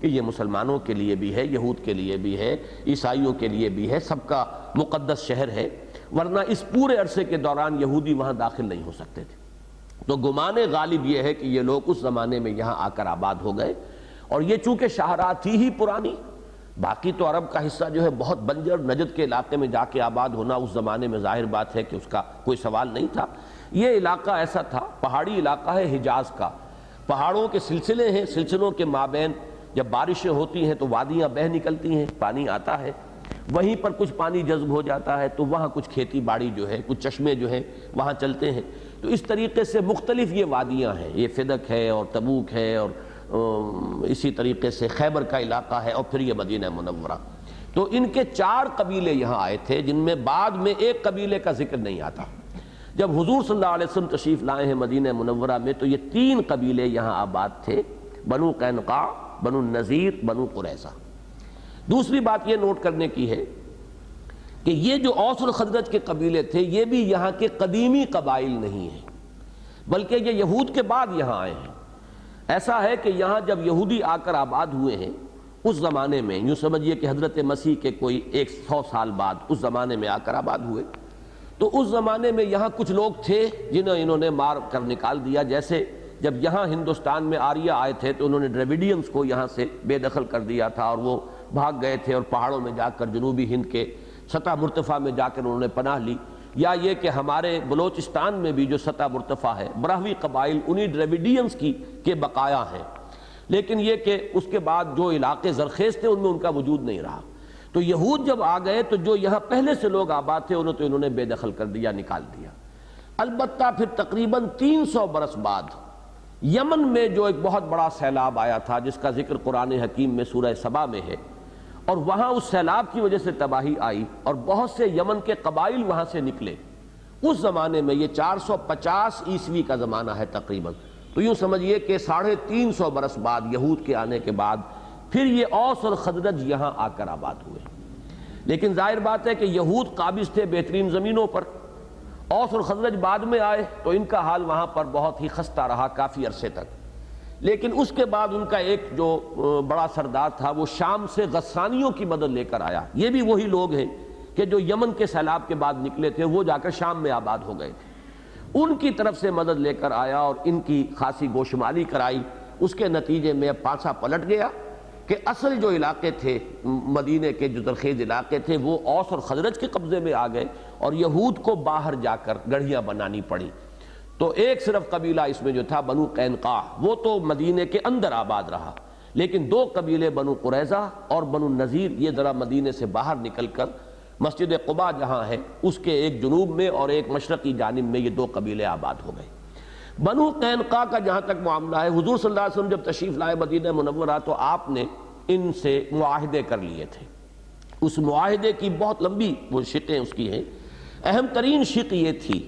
کہ یہ مسلمانوں کے لیے بھی ہے، یہود کے لیے بھی ہے، عیسائیوں کے لیے بھی ہے، سب کا مقدس شہر ہے، ورنہ اس پورے عرصے کے دوران یہودی وہاں داخل نہیں ہو سکتے تھے۔ تو گمان غالب یہ ہے کہ یہ لوگ اس زمانے میں یہاں آ کر آباد ہو گئے، اور یہ چونکہ شاہراہ تھی ہی پرانی، باقی تو عرب کا حصہ جو ہے بہت بنجر، نجد کے علاقے میں جا کے آباد ہونا اس زمانے میں ظاہر بات ہے کہ اس کا کوئی سوال نہیں تھا۔ یہ علاقہ ایسا تھا، پہاڑی علاقہ ہے حجاز کا، پہاڑوں کے سلسلے ہیں، سلسلوں کے مابین جب بارشیں ہوتی ہیں تو وادیاں بہہ نکلتی ہیں، پانی آتا ہے، وہیں پر کچھ پانی جذب ہو جاتا ہے تو وہاں کچھ کھیتی باڑی جو ہے، کچھ چشمے جو ہیں وہاں چلتے ہیں۔ تو اس طریقے سے مختلف یہ وادیاں ہیں، یہ فدق ہے اور تبوک ہے اور اسی طریقے سے خیبر کا علاقہ ہے اور پھر یہ مدینہ منورہ۔ تو ان کے 4 قبیلے یہاں آئے تھے، جن میں بعد میں ایک قبیلے کا ذکر نہیں آتا۔ جب حضور صلی اللہ علیہ وسلم تشریف لائے ہیں مدینہ منورہ میں تو یہ 3 قبیلے یہاں آباد تھے، بنو قینقاع، بنو النذیر، بنو قریظہ۔ دوسری بات یہ نوٹ کرنے کی ہے کہ یہ جو اوس اور خزرج کے قبیلے تھے یہ بھی یہاں کے قدیمی قبائل نہیں ہیں، بلکہ یہ یہود کے بعد یہاں آئے ہیں۔ ایسا ہے کہ یہاں جب یہودی آ کر آباد ہوئے ہیں اس زمانے میں، یوں سمجھیے کہ حضرت مسیح کے کوئی 100 سال بعد اس زمانے میں آ کر آباد ہوئے، تو اس زمانے میں یہاں کچھ لوگ تھے جنہیں انہوں نے مار کر نکال دیا۔ جیسے جب یہاں ہندوستان میں آریہ آئے تھے تو انہوں نے ڈریویڈینز کو یہاں سے بے دخل کر دیا تھا اور وہ بھاگ گئے تھے اور پہاڑوں میں جا کر جنوبی ہند کے سطح مرتفع میں جا کر انہوں نے پناہ لی، یا یہ کہ ہمارے بلوچستان میں بھی جو سطح مرتفع ہے براہوی قبائل انہی ڈریویڈینز کے بقایا ہیں، لیکن یہ کہ اس کے بعد جو علاقے زرخیز تھے ان میں ان کا وجود نہیں رہا۔ تو یہود جب آ گئے تو جو یہاں پہلے سے لوگ آباد تھے انہوں نے بے دخل کر دیا، نکال دیا۔ البتہ پھر تقریباً 300 برس بعد یمن میں جو ایک بہت بڑا سیلاب آیا تھا جس کا ذکر قرآن حکیم میں سورہ سبا میں ہے، اور وہاں اس سیلاب کی وجہ سے تباہی آئی اور بہت سے یمن کے قبائل وہاں سے نکلے۔ اس زمانے میں یہ 450 عیسوی کا زمانہ ہے تقریباً، تو یوں سمجھیے کہ 350 برس بعد یہود کے آنے کے بعد پھر یہ اوس اور خزرج یہاں آ کر آباد ہوئے۔ لیکن ظاہر بات ہے کہ یہود قابض تھے بہترین زمینوں پر، اوس اور خزرج بعد میں آئے تو ان کا حال وہاں پر بہت ہی خستہ رہا کافی عرصے تک۔ لیکن اس کے بعد ان کا ایک جو بڑا سردار تھا وہ شام سے غسانیوں کی مدد لے کر آیا۔ یہ بھی وہی لوگ ہیں کہ جو یمن کے سیلاب کے بعد نکلے تھے، وہ جا کر شام میں آباد ہو گئے تھے، ان کی طرف سے مدد لے کر آیا اور ان کی خاصی گوشمالی کرائی۔ اس کے نتیجے میں پانسا پلٹ گیا کہ اصل جو علاقے تھے مدینے کے جو زرخیز علاقے تھے وہ اوس اور خزرج کے قبضے میں آ گئے اور یہود کو باہر جا کر گڑھیاں بنانی پڑی۔ تو ایک صرف قبیلہ اس میں جو تھا بنو قینقاع، وہ تو مدینے کے اندر آباد رہا، لیکن 2 قبیلے بنو قریظہ اور بنو النذیر یہ ذرا مدینے سے باہر نکل کر مسجد قباء جہاں ہے اس کے ایک جنوب میں اور ایک مشرقی جانب میں یہ 2 قبیلے آباد ہو گئے۔ بنو قینقاع کا جہاں تک معاملہ ہے، حضور صلی اللہ علیہ وسلم جب تشریف لائے مدینہ منورہ تو آپ نے ان سے معاہدے کر لیے تھے۔ اس معاہدے کی بہت لمبی وہ شقیں اس کی ہیں۔ اہم ترین شق یہ تھی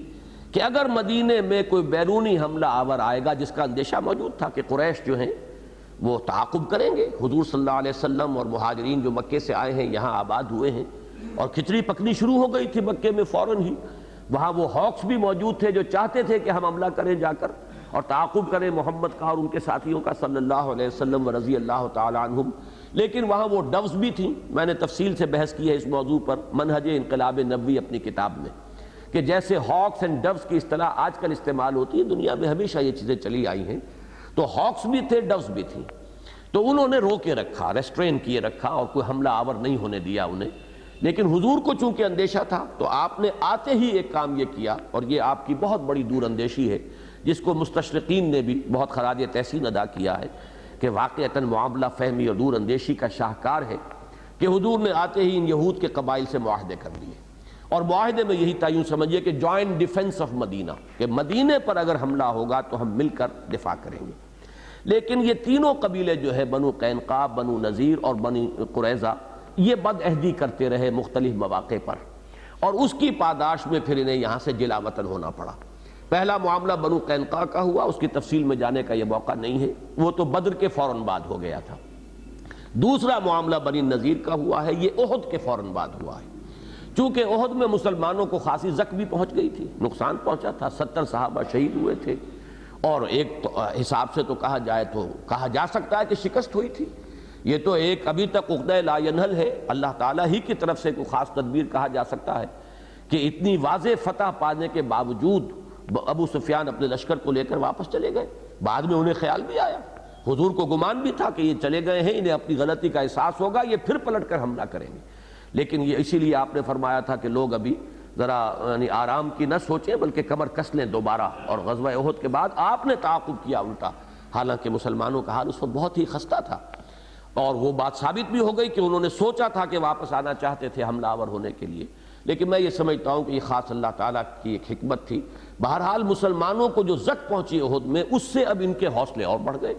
کہ اگر مدینے میں کوئی بیرونی حملہ آور آئے گا، جس کا اندیشہ موجود تھا کہ قریش جو ہیں وہ تعاقب کریں گے، حضور صلی اللہ علیہ وسلم اور مہاجرین جو مکے سے آئے ہیں یہاں آباد ہوئے ہیں، اور کھچڑی پکنی شروع ہو گئی تھی مکے میں فوراً ہی۔ وہاں وہ ہاکس بھی موجود تھے جو چاہتے تھے کہ ہم حملہ کریں جا کر اور تعاقب کریں محمد کا اور ان کے ساتھیوں کا صلی اللہ علیہ وسلم و رضی اللہ تعالی عنہم۔ لیکن وہاں وہ ڈوز بھی تھیں، میں نے تفصیل سے بحث کی ہے اس موضوع پر منہج انقلاب نبوی اپنی کتاب میں، کہ جیسے ہاکس اینڈ ڈوز کی اصطلاح آج کل استعمال ہوتی ہے، دنیا میں ہمیشہ یہ چیزیں چلی آئی ہیں، تو ہاکس بھی تھے، ڈوز بھی تھیں، تو انہوں نے روکے رکھا، ریسٹرین کیے رکھا اور کوئی حملہ آور نہیں ہونے دیا انہیں۔ لیکن حضور کو چونکہ اندیشہ تھا تو آپ نے آتے ہی ایک کام یہ کیا، اور یہ آپ کی بہت بڑی دور اندیشی ہے جس کو مستشرقین نے بھی بہت خراج تحسین ادا کیا ہے کہ واقعتاً معاملہ فہمی اور دور اندیشی کا شاہکار ہے، کہ حضور نے آتے ہی ان یہود کے قبائل سے معاہدے کر دیے، اور معاہدے میں یہی تھا، یوں سمجھیے کہ جوائنٹ ڈیفنس آف مدینہ، کہ مدینے پر اگر حملہ ہوگا تو ہم مل کر دفاع کریں گے۔ لیکن یہ تینوں قبیلے جو ہے بنو قینقاع، بنو نذیر اور بنو قریظہ، یہ بد عہدی کرتے رہے مختلف مواقع پر، اور اس کی پاداش میں پھر انہیں یہاں سے جلا وطن ہونا پڑا۔ پہلا معاملہ بنو قینقاع کا ہوا، اس کی تفصیل میں جانے کا یہ موقع نہیں ہے، وہ تو بدر کے فوراً بعد ہو گیا تھا۔ دوسرا معاملہ بنی نذیر کا ہوا ہے، یہ احد کے فوراً بعد ہوا ہے۔ چونکہ احد میں مسلمانوں کو خاصی زخمی پہنچ گئی تھی، نقصان پہنچا تھا، 70 صحابہ شہید ہوئے تھے، اور ایک حساب سے تو کہا جائے تو کہا جا سکتا ہے کہ شکست ہوئی تھی۔ یہ تو ایک ابھی تک عقدہ لا ینحل ہے، اللہ تعالیٰ ہی کی طرف سے کوئی خاص تدبیر کہا جا سکتا ہے کہ اتنی واضح فتح پانے کے باوجود ابو سفیان اپنے لشکر کو لے کر واپس چلے گئے۔ بعد میں انہیں خیال بھی آیا، حضور کو گمان بھی تھا کہ یہ چلے گئے ہیں، انہیں اپنی غلطی کا احساس ہوگا، یہ پھر پلٹ کر حملہ کریں گے، لیکن یہ اسی لیے آپ نے فرمایا تھا کہ لوگ ابھی ذرا یعنی آرام کی نہ سوچیں بلکہ کمر کس لیں دوبارہ، اور غزوہ احد کے بعد آپ نے تعاقب کیا الٹا، حالانکہ مسلمانوں کا حال اس وقت بہت ہی خستہ تھا، اور وہ بات ثابت بھی ہو گئی کہ انہوں نے سوچا تھا کہ واپس آنا چاہتے تھے حملہ آور ہونے کے لیے، لیکن میں یہ سمجھتا ہوں کہ یہ خاص اللہ تعالیٰ کی ایک حکمت تھی۔ بہرحال مسلمانوں کو جو زد پہنچی احد میں، اس سے اب ان کے حوصلے اور بڑھ گئے۔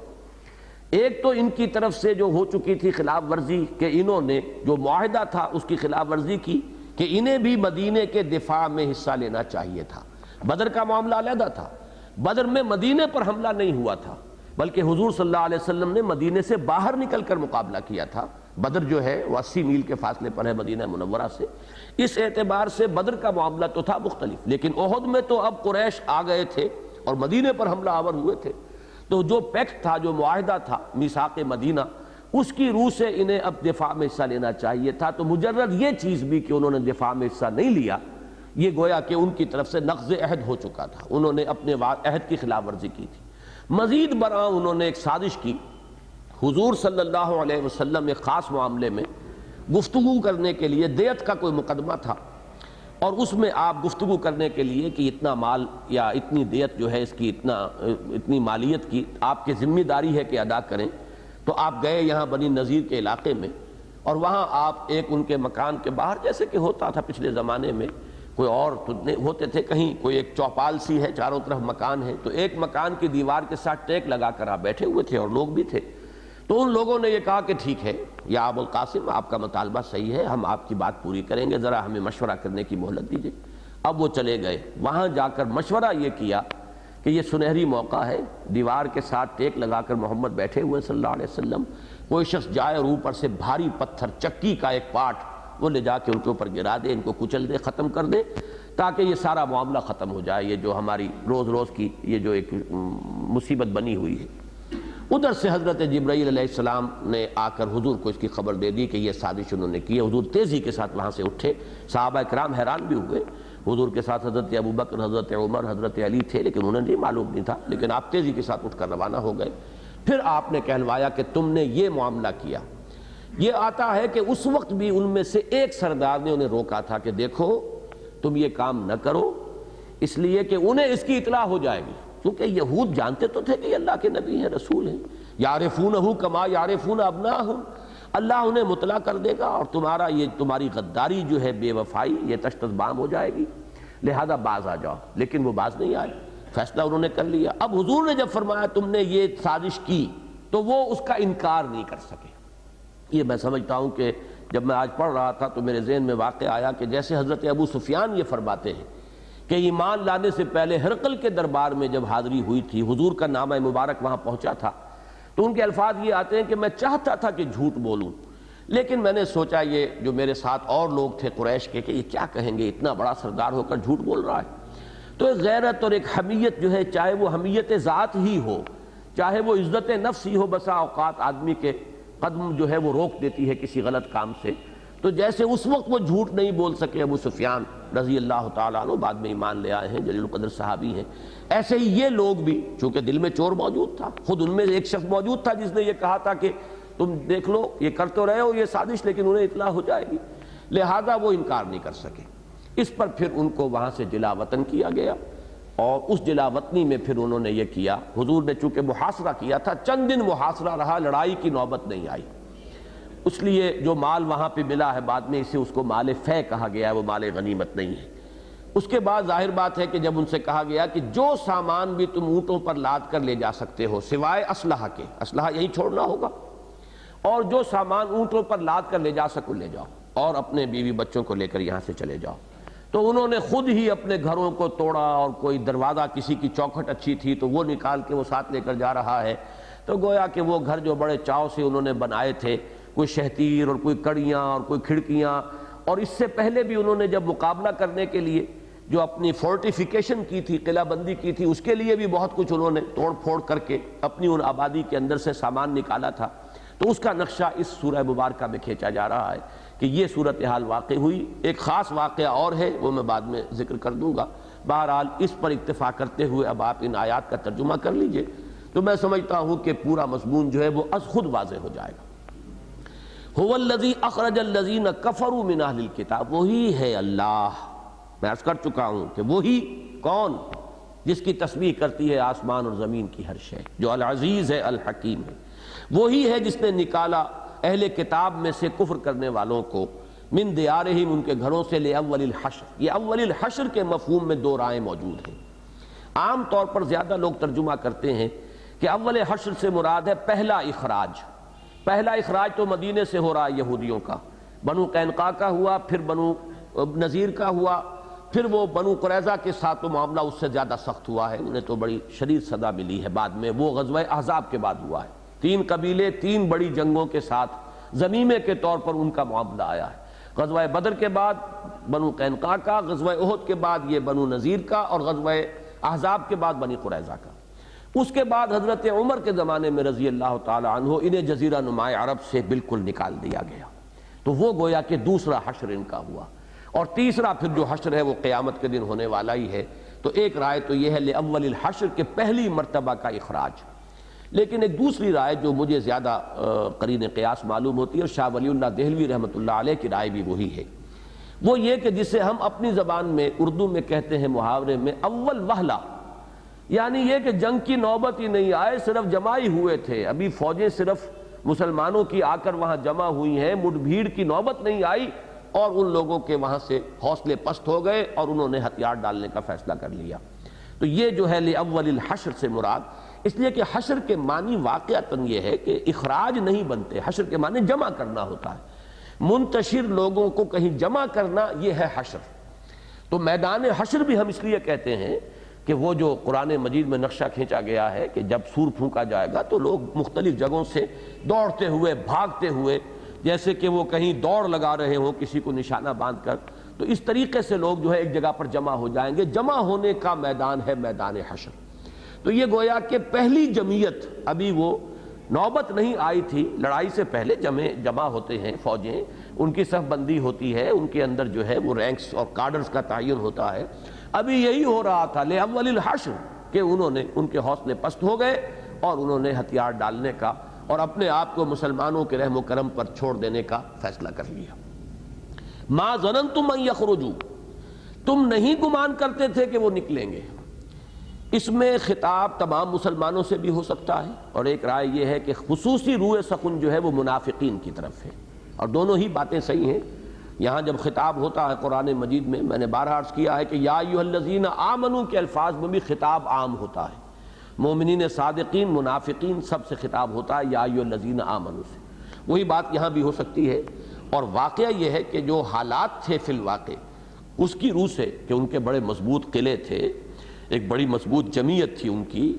ایک تو ان کی طرف سے جو ہو چکی تھی خلاف ورزی کہ انہوں نے جو معاہدہ تھا اس کی خلاف ورزی کی کہ انہیں بھی مدینے کے دفاع میں حصہ لینا چاہیے تھا۔ بدر کا معاملہ علیحدہ تھا، بدر میں مدینے پر حملہ نہیں ہوا تھا بلکہ حضور صلی اللہ علیہ وسلم نے مدینے سے باہر نکل کر مقابلہ کیا تھا۔ بدر جو ہے وہ 80 میل کے فاصلے پر ہے مدینہ منورہ سے، اس اعتبار سے بدر کا معاملہ تو تھا مختلف، لیکن احد میں تو اب قریش آ گئے تھے اور مدینے پر حملہ آور ہوئے تھے، تو جو پیکٹ تھا، جو معاہدہ تھا میثاق مدینہ، اس کی روح سے انہیں اب دفاع میں حصہ لینا چاہیے تھا۔ تو مجرد یہ چیز بھی کہ انہوں نے دفاع میں حصہ نہیں لیا، یہ گویا کہ ان کی طرف سے نقض عہد ہو چکا تھا، انہوں نے اپنے عہد کی خلاف ورزی کی تھی۔ مزید برآں انہوں نے ایک سازش کی، حضور صلی اللہ علیہ وسلم ایک خاص معاملے میں گفتگو کرنے کے لیے، دیت کا کوئی مقدمہ تھا، اور اس میں آپ گفتگو کرنے کے لیے کہ اتنا مال یا اتنی دیت جو ہے اس کی اتنی مالیت کی آپ کی ذمہ داری ہے کہ ادا کریں، تو آپ گئے یہاں بنی نذیر کے علاقے میں، اور وہاں آپ ایک ان کے مکان کے باہر، جیسے کہ ہوتا تھا پچھلے زمانے میں، کوئی اور ہوتے تھے کہیں کوئی ایک چوپال سی ہے، چاروں طرف مکان ہے، تو ایک مکان کی دیوار کے ساتھ ٹیک لگا کر آپ بیٹھے ہوئے تھے اور لوگ بھی تھے۔ تو ان لوگوں نے یہ کہا کہ ٹھیک ہے یا ابو القاسم، آپ کا مطالبہ صحیح ہے، ہم آپ کی بات پوری کریں گے، ذرا ہمیں مشورہ کرنے کی مہلت دیجیے۔ اب وہ چلے گئے، وہاں جا کر مشورہ یہ کیا کہ یہ سنہری موقع ہے، دیوار کے ساتھ ٹیک لگا کر محمد بیٹھے ہوئے صلی اللہ علیہ وسلم، کوئی شخص جائے اور اوپر سے بھاری پتھر، چکی کا ایک پارٹ وہ لے جا کے ان کے اوپر گرا دے، ان کو کچل دے، ختم کر دے، تاکہ یہ سارا معاملہ ختم ہو جائے، یہ جو ہماری روز روز کی یہ جو ایک مصیبت بنی ہوئی ہے۔ ادھر سے حضرت جبرائیل علیہ السلام نے آ کر حضور کو اس کی خبر دے دی کہ یہ سازش انہوں نے کی ہے۔ حضور تیزی کے ساتھ وہاں سے اٹھے، صحابہ کرام حیران بھی ہوئے، حضور کے ساتھ حضرت ابوبکر، حضرت عمر، حضرت علی تھے، لیکن انہیں نہیں معلوم نہیں تھا، لیکن آپ تیزی کے ساتھ اٹھ کر روانہ ہو گئے۔ پھر آپ نے کہلوایا کہ تم نے یہ معاملہ کیا۔ یہ آتا ہے کہ اس وقت بھی ان میں سے ایک سردار نے انہیں روکا تھا کہ دیکھو تم یہ کام نہ کرو، اس لیے کہ انہیں اس کی اطلاع ہو جائے گی، کیونکہ یہود جانتے تو تھے کہ یہ اللہ کے نبی ہیں، رسول ہیں، یعرفونہ کما یعرفون ابناہم، اللہ انہیں مطلع کر دے گا، اور تمہاری غداری جو ہے، بے وفائی، یہ تشتت بام ہو جائے گی، لہذا باز آ جاؤ۔ لیکن وہ باز نہیں آئے، فیصلہ انہوں نے کر لیا۔ اب حضور نے جب فرمایا تم نے یہ سازش کی، تو وہ اس کا انکار نہیں کر سکے۔ یہ میں سمجھتا ہوں کہ جب میں آج پڑھ رہا تھا تو میرے ذہن میں واقع آیا کہ جیسے حضرت ابو سفیان یہ فرماتے ہیں کہ ایمان لانے سے پہلے ہرقل کے دربار میں جب حاضری ہوئی تھی، حضور کا نامہ مبارک وہاں پہنچا تھا، تو ان کے الفاظ یہ آتے ہیں کہ میں چاہتا تھا کہ جھوٹ بولوں، لیکن میں نے سوچا یہ جو میرے ساتھ اور لوگ تھے قریش کے کہ یہ کیا کہیں گے، اتنا بڑا سردار ہو کر جھوٹ بول رہا ہے۔ تو ایک غیرت اور ایک حمیت جو ہے، چاہے وہ حمیت ذات ہی ہو، چاہے وہ عزت نفس ہی ہو، بسا اوقات آدمی کے قدم جو ہے وہ روک دیتی ہے کسی غلط کام سے۔ تو جیسے اس وقت وہ جھوٹ نہیں بول سکے ابو سفیان رضی اللہ تعالیٰ عنہ، بعد میں ایمان لے آئے ہیں، جلیل القدر صحابی ہیں، ایسے ہی یہ لوگ بھی، چونکہ دل میں چور موجود تھا، خود ان میں ایک شخص موجود تھا جس نے یہ کہا تھا کہ تم دیکھ لو یہ کر تو رہے ہو یہ سازش، لیکن انہیں اطلاع ہو جائے گی، لہذا وہ انکار نہیں کر سکے۔ اس پر پھر ان کو وہاں سے جلا وطن کیا گیا، اور اس جلا وطنی میں پھر انہوں نے یہ کیا، حضور نے چونکہ محاصرہ کیا تھا، چند دن محاصرہ رہا، لڑائی کی نوبت نہیں آئی، اس لیے جو مال وہاں پہ ملا ہے بعد میں اسے اس کو مال فے کہا گیا ہے، وہ مال غنیمت نہیں ہے۔ اس کے بعد ظاہر بات ہے کہ جب ان سے کہا گیا کہ جو سامان بھی تم اونٹوں پر لاد کر لے جا سکتے ہو سوائے اسلحہ کے، اسلحہ یہیں چھوڑنا ہوگا، اور جو سامان اونٹوں پر لاد کر لے جا سکو لے جاؤ، اور اپنے بیوی بچوں کو لے کر یہاں سے چلے جاؤ۔ تو انہوں نے خود ہی اپنے گھروں کو توڑا، اور کوئی دروازہ کسی کی چوکھٹ اچھی تھی تو وہ نکال کے وہ ساتھ لے کر جا رہا ہے، تو گویا کہ وہ گھر جو بڑے چاؤ سے انہوں نے بنائے تھے، کوئی شہتیر اور کوئی کڑیاں اور کوئی کھڑکیاں اور اس سے پہلے بھی انہوں نے جب مقابلہ کرنے کے لیے جو اپنی فورٹیفیکیشن کی تھی، قلعہ بندی کی تھی، اس کے لیے بھی بہت کچھ انہوں نے توڑ پھوڑ کر کے اپنی ان آبادی کے اندر سے سامان نکالا تھا. تو اس کا نقشہ اس سورہ مبارکہ میں کھینچا جا رہا ہے کہ یہ صورتحال واقع ہوئی. ایک خاص واقعہ اور ہے، وہ میں بعد میں ذکر کر دوں گا. بہرحال اس پر اکتفا کرتے ہوئے اب آپ ان آیات کا ترجمہ کر لیجئے تو میں سمجھتا ہوں کہ پورا مضمون جو ہے وہ از خود واضح ہو جائے گا. هو الذی اخرج الذین کفروا من اہل الکتاب، وہی ہے اللہ، میں عرض کر چکا ہوں کہ وہی کون جس کی تسبیح کرتی ہے آسمان اور زمین کی ہر شے، جو العزیز ہے الحکیم ہے، وہی ہے جس نے نکالا اہل کتاب میں سے کفر کرنے والوں کو من دیارہم، ان کے گھروں سے، لأول الحشر. یہ اول الحشر کے مفہوم میں دو رائے موجود ہیں. عام طور پر زیادہ لوگ ترجمہ کرتے ہیں کہ اول حشر سے مراد ہے پہلا اخراج. پہلا اخراج تو مدینے سے ہو رہا ہے یہودیوں کا، بنو قینقاع کا ہوا، پھر بنو نذیر کا ہوا، پھر وہ بنو قریظہ کے ساتھ تو معاملہ اس سے زیادہ سخت ہوا ہے، انہیں تو بڑی شدید سزا ملی ہے بعد میں، وہ غزوہ احزاب کے بعد ہوا ہے. 3 قبیلے 3 بڑی جنگوں کے ساتھ ضمیمے کے طور پر ان کا معاملہ آیا ہے. غزوہ بدر کے بعد بنو قینقاع کا، غزوہ احد کے بعد یہ بنو نذیر کا، اور غزوہ احزاب کے بعد بنی قریظہ کا. اس کے بعد حضرت عمر کے زمانے میں رضی اللہ تعالی عنہ انہیں جزیرہ نما عرب سے بالکل نکال دیا گیا. تو وہ گویا کہ دوسرا حشر ان کا ہوا، اور تیسرا پھر جو حشر ہے وہ قیامت کے دن ہونے والا ہی ہے. تو ایک رائے تو یہ ہے لأول الحشر کے پہلی مرتبہ کا اخراج. لیکن ایک دوسری رائے جو مجھے زیادہ قرین قیاس معلوم ہوتی ہے، اور شاہ ولی اللہ دہلوی رحمۃ اللہ علیہ کی رائے بھی وہی ہے، وہ یہ کہ جسے ہم اپنی زبان میں اردو میں کہتے ہیں محاورے میں اول وہلہ، یعنی یہ کہ جنگ کی نوبت ہی نہیں آئے، صرف جمع ہی ہوئے تھے، ابھی فوجیں صرف مسلمانوں کی آ کر وہاں جمع ہوئی ہیں، مٹ بھیڑ کی نوبت نہیں آئی، اور ان لوگوں کے وہاں سے حوصلے پست ہو گئے اور انہوں نے ہتھیار ڈالنے کا فیصلہ کر لیا. تو یہ جو ہے لأول الحشر سے مراد، اس لیے کہ حشر کے معنی واقعتاً یہ ہے کہ اخراج نہیں بنتے، حشر کے معنی جمع کرنا ہوتا ہے، منتشر لوگوں کو کہیں جمع کرنا، یہ ہے حشر. تو میدان حشر بھی ہم اس لیے کہتے ہیں کہ وہ جو قرآن مجید میں نقشہ کھینچا گیا ہے کہ جب سور پھونکا جائے گا تو لوگ مختلف جگہوں سے دوڑتے ہوئے، بھاگتے ہوئے، جیسے کہ وہ کہیں دوڑ لگا رہے ہوں کسی کو نشانہ باندھ کر، تو اس طریقے سے لوگ جو ہے ایک جگہ پر جمع ہو جائیں گے. جمع ہونے کا میدان ہے میدان حشر. تو یہ گویا کہ پہلی جمعیت، ابھی وہ نوبت نہیں آئی تھی، لڑائی سے پہلے جمع ہوتے ہیں فوجیں، ان کی صف بندی ہوتی ہے، ان کے اندر جو ہے وہ رینکس اور کارڈرز کا تعین ہوتا ہے. ابھی یہی ہو رہا تھا لأول الحشر کہ انہوں نے، ان کے حوصلے پست ہو گئے اور انہوں نے ہتھیار ڈالنے کا اور اپنے آپ کو مسلمانوں کے رحم و کرم پر چھوڑ دینے کا فیصلہ کر لیا. ما ظننتم ان یخرجوا، تم نہیں گمان کرتے تھے کہ وہ نکلیں گے. اس میں خطاب تمام مسلمانوں سے بھی ہو سکتا ہے، اور ایک رائے یہ ہے کہ خصوصی روح سخن جو ہے وہ منافقین کی طرف ہے، اور دونوں ہی باتیں صحیح ہیں. یہاں جب خطاب ہوتا ہے قرآن مجید میں نے بارہا عرض کیا ہے کہ یا ایھا الذین آمنوا کے الفاظ میں بھی خطاب عام ہوتا ہے، مومنین صادقین، منافقین سب سے خطاب ہوتا ہے یا ایھا الذین آمنوا سے. وہی بات یہاں بھی ہو سکتی ہے. اور واقعہ یہ ہے کہ جو حالات تھے فی الواقع اس کی روح سے کہ ان کے بڑے مضبوط قلعے تھے، ایک بڑی مضبوط جمعیت تھی ان کی،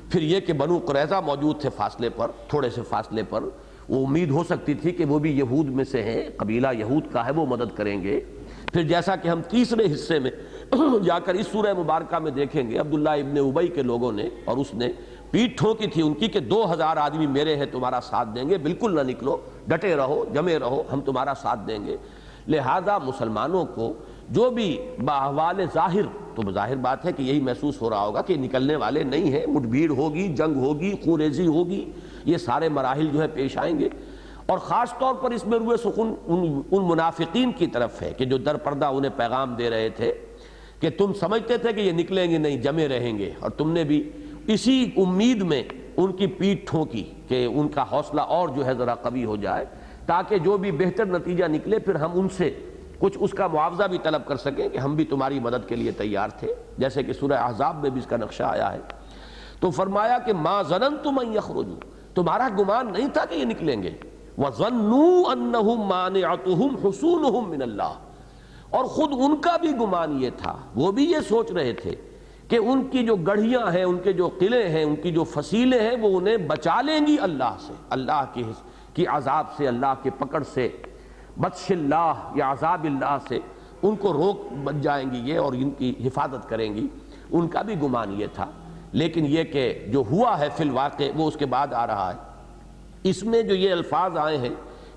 پھر یہ کہ بنو قریظہ موجود تھے فاصلے پر، تھوڑے سے فاصلے پر، وہ امید ہو سکتی تھی کہ وہ بھی یہود میں سے ہیں، قبیلہ یہود کا ہے، وہ مدد کریں گے. پھر جیسا کہ ہم تیسرے حصے میں جا کر اس سورہ مبارکہ میں دیکھیں گے، عبداللہ ابن ابی کے لوگوں نے، اور اس نے پیٹھ ٹھوکی تھی ان کی کہ 2000 آدمی میرے ہیں، تمہارا ساتھ دیں گے، بالکل نہ نکلو، ڈٹے رہو، جمے رہو، ہم تمہارا ساتھ دیں گے. لہذا مسلمانوں کو جو بھی باحوال ظاہر، تو ظاہر بات ہے کہ یہی محسوس ہو رہا ہوگا کہ نکلنے والے نہیں ہیں، مٹ بھیڑ ہوگی، جنگ ہوگی، خون ریزی ہوگی، یہ سارے مراحل جو ہے پیش آئیں گے. اور خاص طور پر اس میں روح سخن ان منافقین کی طرف ہے کہ جو در پردہ انہیں پیغام دے رہے تھے کہ تم سمجھتے تھے کہ یہ نکلیں گے نہیں، جمے رہیں گے، اور تم نے بھی اسی امید میں ان کی پیٹھ ٹھوکی کہ ان کا حوصلہ اور جو ہے ذرا قوی ہو جائے، تاکہ جو بھی بہتر نتیجہ نکلے پھر ہم ان سے کچھ اس کا معاوضہ بھی طلب کر سکیں کہ ہم بھی تمہاری مدد کے لیے تیار تھے، جیسے کہ سورہ احزاب میں بھی اس کا نقشہ آیا ہے. تو فرمایا کہ ما ظننتم ان یخرجوا، تمہارا گمان نہیں تھا کہ یہ نکلیں گے. وَظَنُّوا أَنَّهُمْ مَانِعَتُهُمْ حُصُونُهُمْ مِنَ اللَّهِ، اور خود ان کا بھی گمان یہ تھا، وہ بھی یہ سوچ رہے تھے کہ ان کی جو گڑھیاں ہیں، ان کے جو قلعے ہیں، ان کی جو فصیلیں ہیں، وہ انہیں بچا لیں گی اللہ سے، اللہ کی عذاب سے، اللہ کی پکڑ سے. بطش اللہ یا عذاب اللہ سے ان کو روک بن جائیں گی یہ اور ان کی حفاظت کریں گی، ان کا بھی گمان یہ تھا۔ لیکن یہ کہ جو ہوا ہے فی الواقع وہ اس کے بعد آ رہا ہے۔ اس میں جو یہ الفاظ آئے ہیں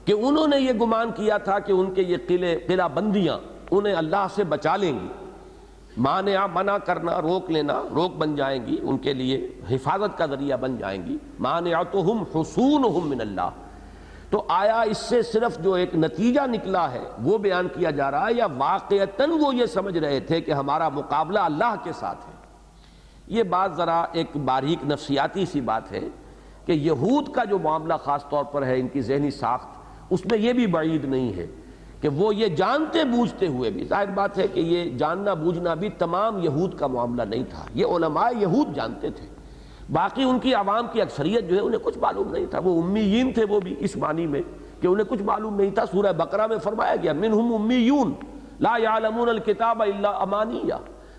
کہ انہوں نے یہ گمان کیا تھا کہ ان کے یہ قلعہ بندیاں انہیں اللہ سے بچا لیں گی، مانع منع کرنا، روک لینا، روک بن جائیں گی، ان کے لیے حفاظت کا ذریعہ بن جائیں گی۔ مانعتہم حصونہم من اللہ، تو آیا اس سے صرف جو ایک نتیجہ نکلا ہے وہ بیان کیا جا رہا ہے، یا واقعتاً وہ یہ سمجھ رہے تھے کہ ہمارا مقابلہ اللہ کے ساتھ ہے؟ یہ بات ذرا ایک باریک نفسیاتی سی بات ہے کہ یہود کا جو معاملہ خاص طور پر ہے، ان کی ذہنی ساخت، اس میں یہ بھی بعید نہیں ہے کہ وہ یہ جانتے بوجھتے ہوئے بھی، ظاہر بات ہے کہ یہ جاننا بوجھنا بھی تمام یہود کا معاملہ نہیں تھا، یہ علماء یہود جانتے تھے، باقی ان کی عوام کی اکثریت جو ہے انہیں کچھ معلوم نہیں تھا، وہ امیین تھے، وہ بھی اس معنی میں کہ انہیں کچھ معلوم نہیں تھا۔ سورہ بقرہ میں فرمایا گیا منہم امیون لا یعلمون الکتاب الا امانیہ،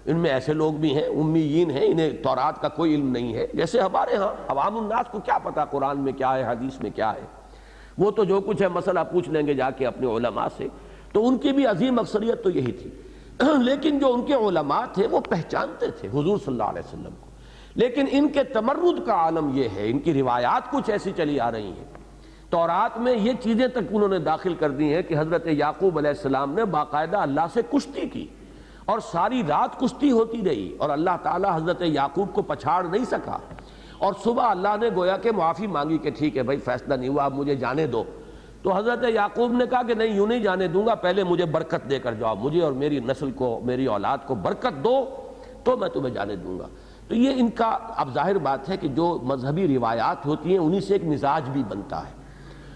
ان میں ایسے لوگ بھی ہیں امیین ہیں، انہیں تورات کا کوئی علم نہیں ہے، جیسے ہمارے ہاں عوام الناس کو کیا پتا قرآن میں کیا ہے، حدیث میں کیا ہے، وہ تو جو کچھ ہے مسئلہ پوچھ لیں گے جا کے اپنے علماء سے، تو ان کی بھی عظیم اکثریت تو یہی تھی۔ لیکن جو ان کے علماء تھے وہ پہچانتے تھے حضور صلی اللہ علیہ وسلم کو، لیکن ان کے تمرد کا عالم یہ ہے، ان کی روایات کچھ ایسی چلی آ رہی ہیں، تورات میں یہ چیزیں تک انہوں نے داخل کر دی ہیں کہ حضرت یعقوب علیہ السلام نے باقاعدہ اللہ سے کشتی کی اور ساری رات کشتی ہوتی رہی، اور اللہ تعالی حضرت یعقوب کو پچھاڑ نہیں سکا، اور صبح اللہ نے گویا کہ معافی مانگی کہ ٹھیک ہے بھائی فیصلہ نہیں ہوا، اب مجھے جانے دو، تو حضرت یعقوب نے کہا کہ نہیں یوں نہیں جانے دوں گا، پہلے مجھے برکت دے کر جاؤ، مجھے اور میری نسل کو، میری اولاد کو برکت دو تو میں تمہیں جانے دوں گا۔ تو یہ ان کا اب ظاہر بات ہے کہ جو مذہبی روایات ہوتی ہیں انہی سے ایک مزاج بھی بنتا ہے،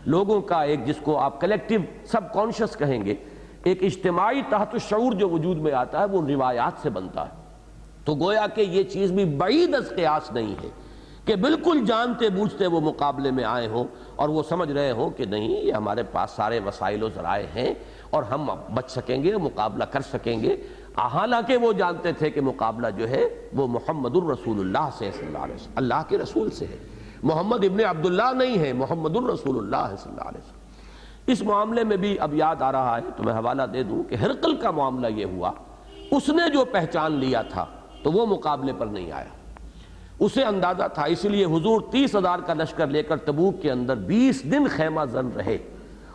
لوگوں کا ایک جس کو آپ کلیکٹیو سب کانشس کہیں گے، ایک اجتماعی تحت الشعور جو وجود میں آتا ہے وہ ان روایات سے بنتا ہے۔ تو گویا کہ یہ چیز بھی بعید از قیاس نہیں ہے کہ بالکل جانتے بوجھتے وہ مقابلے میں آئے ہوں اور وہ سمجھ رہے ہوں کہ نہیں یہ ہمارے پاس سارے وسائل و ذرائع ہیں اور ہم بچ سکیں گے، مقابلہ کر سکیں گے، حالانکہ وہ جانتے تھے کہ مقابلہ جو ہے وہ محمد الرسول اللہ سے صلی اللہ علیہ وسلم، اللہ کے رسول سے ہے، محمد ابن عبداللہ نہیں ہے، محمد الرسول اللہ صلی اللہ علیہ وسلم۔ اس معاملے میں بھی اب یاد آ رہا ہے تو میں حوالہ دے دوں کہ ہرقل کا معاملہ یہ ہوا، اس نے جو پہچان لیا تھا تو وہ مقابلے پر نہیں آیا، اسے اندازہ تھا، اس لیے حضور 30,000 کا لشکر لے کر تبوک کے اندر 20 دن خیمہ زن رہے،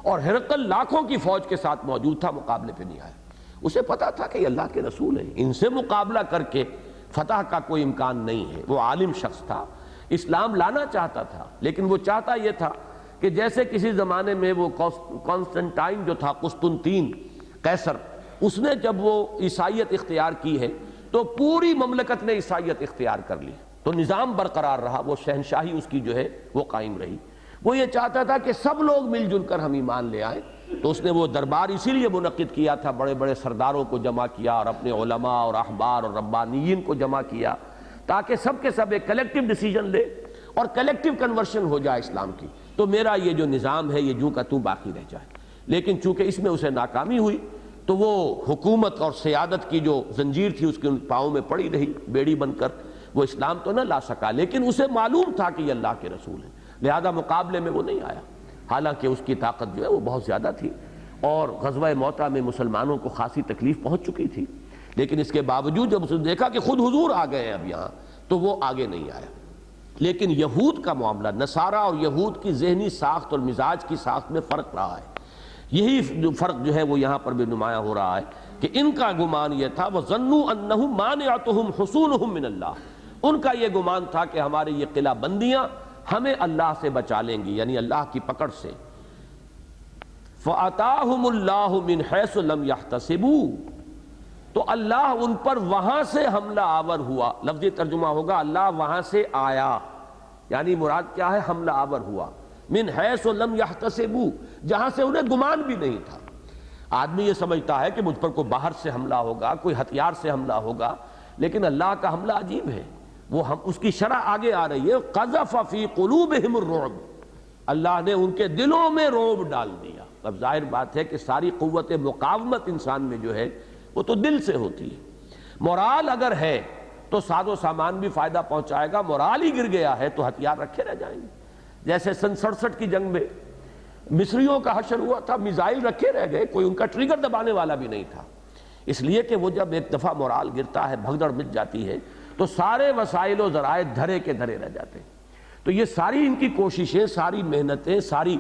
اور ہرقل لاکھوں کی فوج کے ساتھ موجود تھا، مقابلے پہ نہیں آیا، اسے پتا تھا کہ یہ اللہ کے رسول ہیں، ان سے مقابلہ کر کے فتح کا کوئی امکان نہیں ہے۔ وہ عالم شخص تھا، اسلام لانا چاہتا تھا، لیکن وہ چاہتا یہ تھا کہ جیسے کسی زمانے میں وہ کانسٹنٹائن جو تھا، قسطنطین قیصر، اس نے جب وہ عیسائیت اختیار کی ہے تو پوری مملکت نے عیسائیت اختیار کر لی، تو نظام برقرار رہا، وہ شہنشاہی اس کی جو ہے وہ قائم رہی۔ وہ یہ چاہتا تھا کہ سب لوگ مل جل کر ہم ایمان لے آئیں، تو اس نے وہ دربار اسی لیے منعقد کیا تھا، بڑے بڑے سرداروں کو جمع کیا اور اپنے علماء اور احبار اور ربانیین کو جمع کیا، تاکہ سب کے سب ایک کلیکٹیو ڈیسیجن لے اور کلیکٹیو کنورشن ہو جائے اسلام کی، تو میرا یہ جو نظام ہے یہ جوں کا توں باقی رہ جائے۔ لیکن چونکہ اس میں اسے ناکامی ہوئی تو وہ حکومت اور سیادت کی جو زنجیر تھی اس کے پاؤں میں پڑی رہی بیڑی بن کر، وہ اسلام تو نہ لا سکا، لیکن اسے معلوم تھا کہ یہ اللہ کے رسول ہیں، لہذا مقابلے میں وہ نہیں آیا، حالانکہ اس کی طاقت جو ہے وہ بہت زیادہ تھی، اور غزوہ موطا میں مسلمانوں کو خاصی تکلیف پہنچ چکی تھی، لیکن اس کے باوجود جب اس نے دیکھا کہ خود حضور آ گئے ہیں اب یہاں، تو وہ آگے نہیں آیا۔ لیکن یہود کا معاملہ، نصارہ اور یہود کی ذہنی ساخت اور مزاج کی ساخت میں فرق رہا ہے، یہی فرق جو ہے وہ یہاں پر بھی نمایاں ہو رہا ہے کہ ان کا گمان یہ تھا وَظَنُّوا أَنَّهُمْ مَانِعَتُهُمْ حُصُونُهُمْ مِنَ اللَّهِ، ان کا یہ گمان تھا کہ ہماری یہ قلعہ بندیاں ہمیں اللہ سے بچا لیں گی، یعنی اللہ کی پکڑ سے۔ فَأَتَاهُمُ اللَّهُ مِنْ حَيْثُ لَمْ يَحْتَسِبُوا، تو اللہ ان پر وہاں سے حملہ آور ہوا، لفظی ترجمہ ہوگا اللہ وہاں سے آیا، یعنی مراد کیا ہے، حملہ آور ہوا، من حیث لم یحتسبوا، جہاں سے انہیں گمان بھی نہیں تھا۔ آدمی یہ سمجھتا ہے کہ مجھ پر کوئی باہر سے حملہ ہوگا، کوئی ہتھیار سے حملہ ہوگا، لیکن اللہ کا حملہ عجیب ہے، وہ اس کی شرح آگے آ رہی ہے، قذف فی قلوبہم الرعب، اللہ نے ان کے دلوں میں رعب ڈال دیا۔ اب ظاہر بات ہے کہ ساری قوت مقاومت انسان میں جو ہے وہ تو دل سے ہوتی ہے، مورال اگر ہے تو ساز و سامان بھی فائدہ پہنچائے گا، مورال ہی گر گیا ہے تو ہتھیار رکھے رہ جائیں گے۔ جیسے سن 67 کی جنگ میں مصریوں کا حشر ہوا تھا، میزائل رکھے رہ گئے، کوئی ان کا ٹریگر دبانے والا بھی نہیں تھا، اس لیے کہ وہ جب ایک دفعہ مورال گرتا ہے، بھگدڑ مچ جاتی ہے، تو سارے وسائل و ذرائع دھرے کے دھرے رہ جاتے ہیں۔ تو یہ ساری ان کی کوششیں، ساری محنتیں، ساری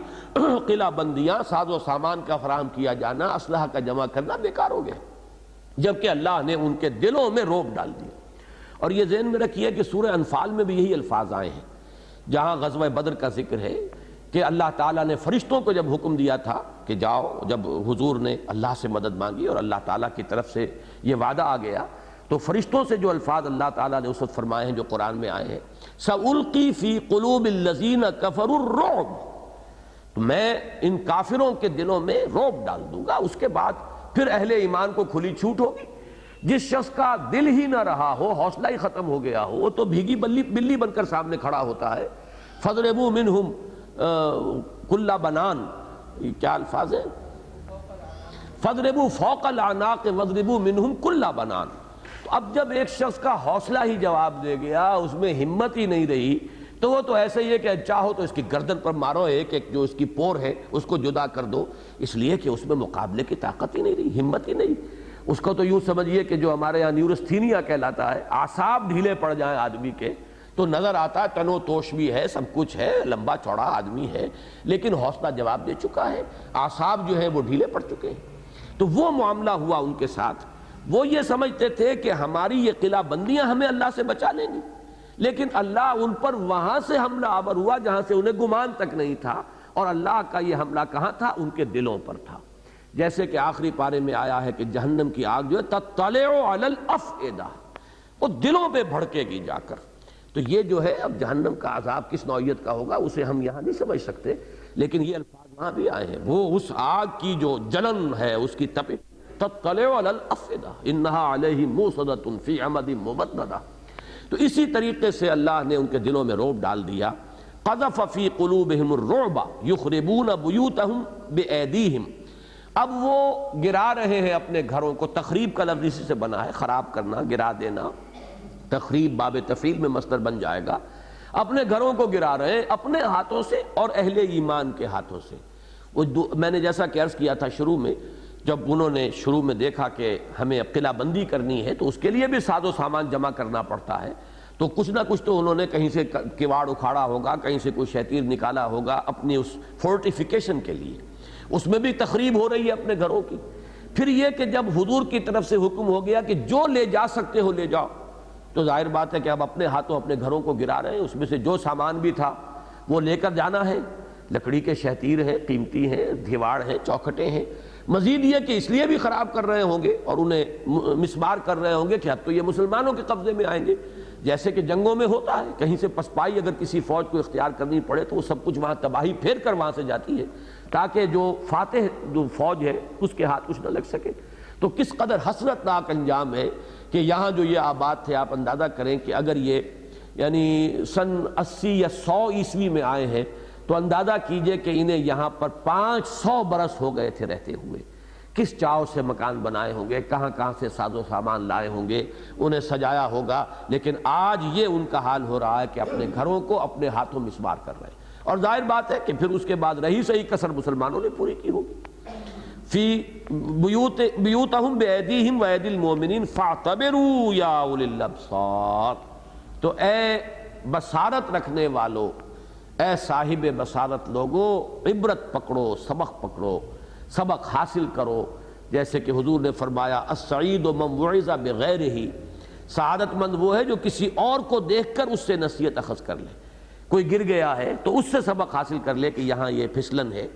قلعہ بندیاں، ساز و سامان کا فراہم کیا جانا، اسلحہ کا جمع کرنا بیکار ہو گیا، جبکہ اللہ نے ان کے دلوں میں رعب ڈال دیا۔ اور یہ ذہن میں رکھیے کہ سورہ انفال میں بھی یہی الفاظ آئے ہیں، جہاں غزوہ بدر کا ذکر ہے کہ اللہ تعالیٰ نے فرشتوں کو جب حکم دیا تھا کہ جاؤ، جب حضور نے اللہ سے مدد مانگی اور اللہ تعالیٰ کی طرف سے یہ وعدہ آ گیا، تو فرشتوں سے جو الفاظ اللہ تعالیٰ نے اس وقت فرمائے ہیں جو قرآن میں آئے ہیں، سَأُلْقِي فِي قُلُوبِ الَّذِينَ كَفَرُوا الرُّعْبَ، تو میں ان کافروں کے دلوں میں رعب ڈال دوں گا۔ اس کے بعد پھر اہل ایمان کو کھلی چھوٹ ہوگی۔ جس شخص کا دل ہی نہ رہا ہو، حوصلہ ہی ختم ہو گیا ہو، وہ تو بھیگی بلی بن کر سامنے کھڑا ہوتا ہے۔ فَضْرِبُوا مِنْهُمْ كُلَّ بَنَانٍ، کیا الفاظ ہیں؟ فَضْرِبُوا فَوْقَ الْأَعْنَاقِ وَاضْرِبُوا مِنْهُمْ كُلَّ بَنَانٍ۔ تو اب جب ایک شخص کا حوصلہ ہی جواب دے گیا، اس میں ہمت ہی نہیں رہی، تو وہ تو ایسے ہی ہے کہ چاہو تو اس کی گردن پر مارو، ایک جو اس کی پور ہے اس کو جدا کر دو، اس لیے کہ اس میں مقابلے کی طاقت ہی نہیں رہی، ہمت ہی نہیں۔ اس کو تو یوں سمجھیے کہ جو ہمارے یہاں نیورستھینیا کہلاتا ہے، اعصاب ڈھیلے پڑ جائیں آدمی کے تو نظر آتا ہے تنو توش بھی ہے، سب کچھ ہے، لمبا چوڑا آدمی ہے، لیکن حوصلہ جواب دے چکا ہے، اعصاب جو ہے وہ ڈھیلے پڑ چکے ہیں۔ تو وہ معاملہ ہوا ان کے ساتھ۔ وہ یہ سمجھتے تھے کہ ہماری یہ قلعہ بندیاں ہمیں اللہ سے بچا لیں گی، لیکن اللہ ان پر وہاں سے حملہ آور ہوا جہاں سے انہیں گمان تک نہیں تھا، اور اللہ کا یہ حملہ کہاں تھا؟ ان کے دلوں پر تھا۔ جیسے کہ آخری پارے میں آیا ہے کہ جہنم کی آگ جو ہے تطلع علی الافئدہ، وہ دلوں پہ بھڑکے گی جا کر۔ تو یہ جو ہے اب جہنم کا عذاب کس نوعیت کا ہوگا اسے ہم یہاں نہیں سمجھ سکتے، لیکن یہ الفاظ وہاں بھی آئے ہیں۔ وہ اس آگ کی جو جلن ہے، اس کی تپش، تطلع علی الافئدہ انہا علیہم موصدۃ فی عمد ممددہ۔ تو اسی طریقے سے اللہ نے ان کے دلوں میں رعب ڈال دیا۔ قذف فی قلوبہم الرعب یخربون بیوتہم بایدیہم، اب وہ گرا رہے ہیں اپنے گھروں کو۔ تخریب کا لفظ اسی سے بنا ہے، خراب کرنا، گرا دینا، تخریب باب تفعیل میں مصدر بن جائے گا۔ اپنے گھروں کو گرا رہے ہیں اپنے ہاتھوں سے اور اہل ایمان کے ہاتھوں سے۔ میں نے جیسا کہ عرض کیا تھا شروع میں، جب انہوں نے شروع میں دیکھا کہ ہمیں قلعہ بندی کرنی ہے تو اس کے لیے بھی ساز و سامان جمع کرنا پڑتا ہے، تو کچھ نہ کچھ تو انہوں نے کہیں سے کواڑ اکھاڑا ہوگا، کہیں سے کوئی شیطیر نکالا ہوگا اپنی اس فورٹیفیکیشن کے لیے۔ اس میں بھی تخریب ہو رہی ہے اپنے گھروں کی۔ پھر یہ کہ جب حضور کی طرف سے حکم ہو گیا کہ جو لے جا سکتے ہو لے جاؤ، تو ظاہر بات ہے کہ اب اپنے ہاتھوں اپنے گھروں کو گرا رہے ہیں۔ اس میں سے جو سامان بھی تھا وہ لے کر جانا ہے، لکڑی کے شہتیر ہیں، قیمتی ہیں، دیوار ہیں، چوکھٹیں ہیں۔ مزید یہ کہ اس لیے بھی خراب کر رہے ہوں گے اور انہیں مسمار کر رہے ہوں گے کہ اب تو یہ مسلمانوں کے قبضے میں آئیں گے، جیسے کہ جنگوں میں ہوتا ہے، کہیں سے پسپائی اگر کسی فوج کو اختیار کرنی پڑے تو وہ سب کچھ وہاں تباہی پھیر کر وہاں سے جاتی ہے، تاکہ جو فاتح جو فوج ہے اس کے ہاتھ کچھ نہ لگ سکے۔ تو کس قدر حسرتناک انجام ہے کہ یہاں جو یہ آباد تھے، آپ اندازہ کریں کہ اگر یہ یعنی سن 80 یا 100 عیسوی میں آئے ہیں تو اندازہ کیجئے کہ انہیں یہاں پر 500 برس ہو گئے تھے رہتے ہوئے۔ کس چاؤ سے مکان بنائے ہوں گے، کہاں کہاں سے ساز و سامان لائے ہوں گے، انہیں سجایا ہوگا، لیکن آج یہ ان کا حال ہو رہا ہے کہ اپنے گھروں کو اپنے ہاتھوں مسمار کر رہے ہیں۔ اور ظاہر بات ہے کہ پھر اس کے بعد رہی صحیح کسر مسلمانوں نے پوری کی ہوگی۔ فی بیوتہم بایدیہم وایدی المؤمنین فاعتبروا یا اولی الابصار، تو اے بصارت رکھنے والو، اے صاحب بصارت لوگو، عبرت پکڑو، سبق پکڑو، سبق حاصل کرو۔ جیسے کہ حضور نے فرمایا السعید من وعظ بغیرہ، سعادت مند وہ ہے جو کسی اور کو دیکھ کر اس سے نصیحت اخذ کر لے۔ کوئی گر گیا ہے تو اس سے سبق حاصل کر لے کہ یہاں یہ پھسلن ہے،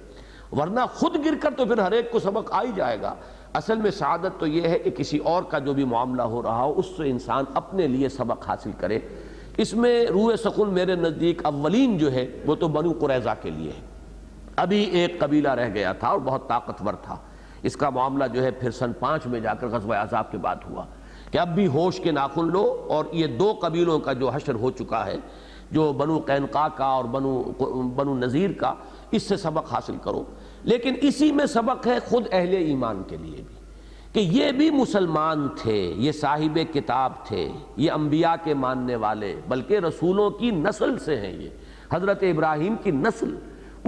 ورنہ خود گر کر تو پھر ہر ایک کو سبق آ ہی جائے گا۔ اصل میں سعادت تو یہ ہے کہ کسی اور کا جو بھی معاملہ ہو رہا ہو اس سے انسان اپنے لیے سبق حاصل کرے۔ اس میں روح سکون میرے نزدیک اولین جو ہے وہ تو بنو قریظہ کے لیے ہے۔ ابھی ایک قبیلہ رہ گیا تھا اور بہت طاقتور تھا۔ اس کا معاملہ جو ہے پھر سن 5 میں جا کر غزوہ احزاب کے بعد ہوا کہ اب بھی ہوش کے ناخن لو، اور یہ 2 قبیلوں کا جو حشر ہو چکا ہے، جو بنو قینقاع کا اور بنو نذیر کا، اس سے سبق حاصل کرو۔ لیکن اسی میں سبق ہے خود اہل ایمان کے لیے بھی، کہ یہ بھی مسلمان تھے، یہ صاحب کتاب تھے، یہ انبیاء کے ماننے والے، بلکہ رسولوں کی نسل سے ہیں۔ یہ حضرت ابراہیم کی نسل،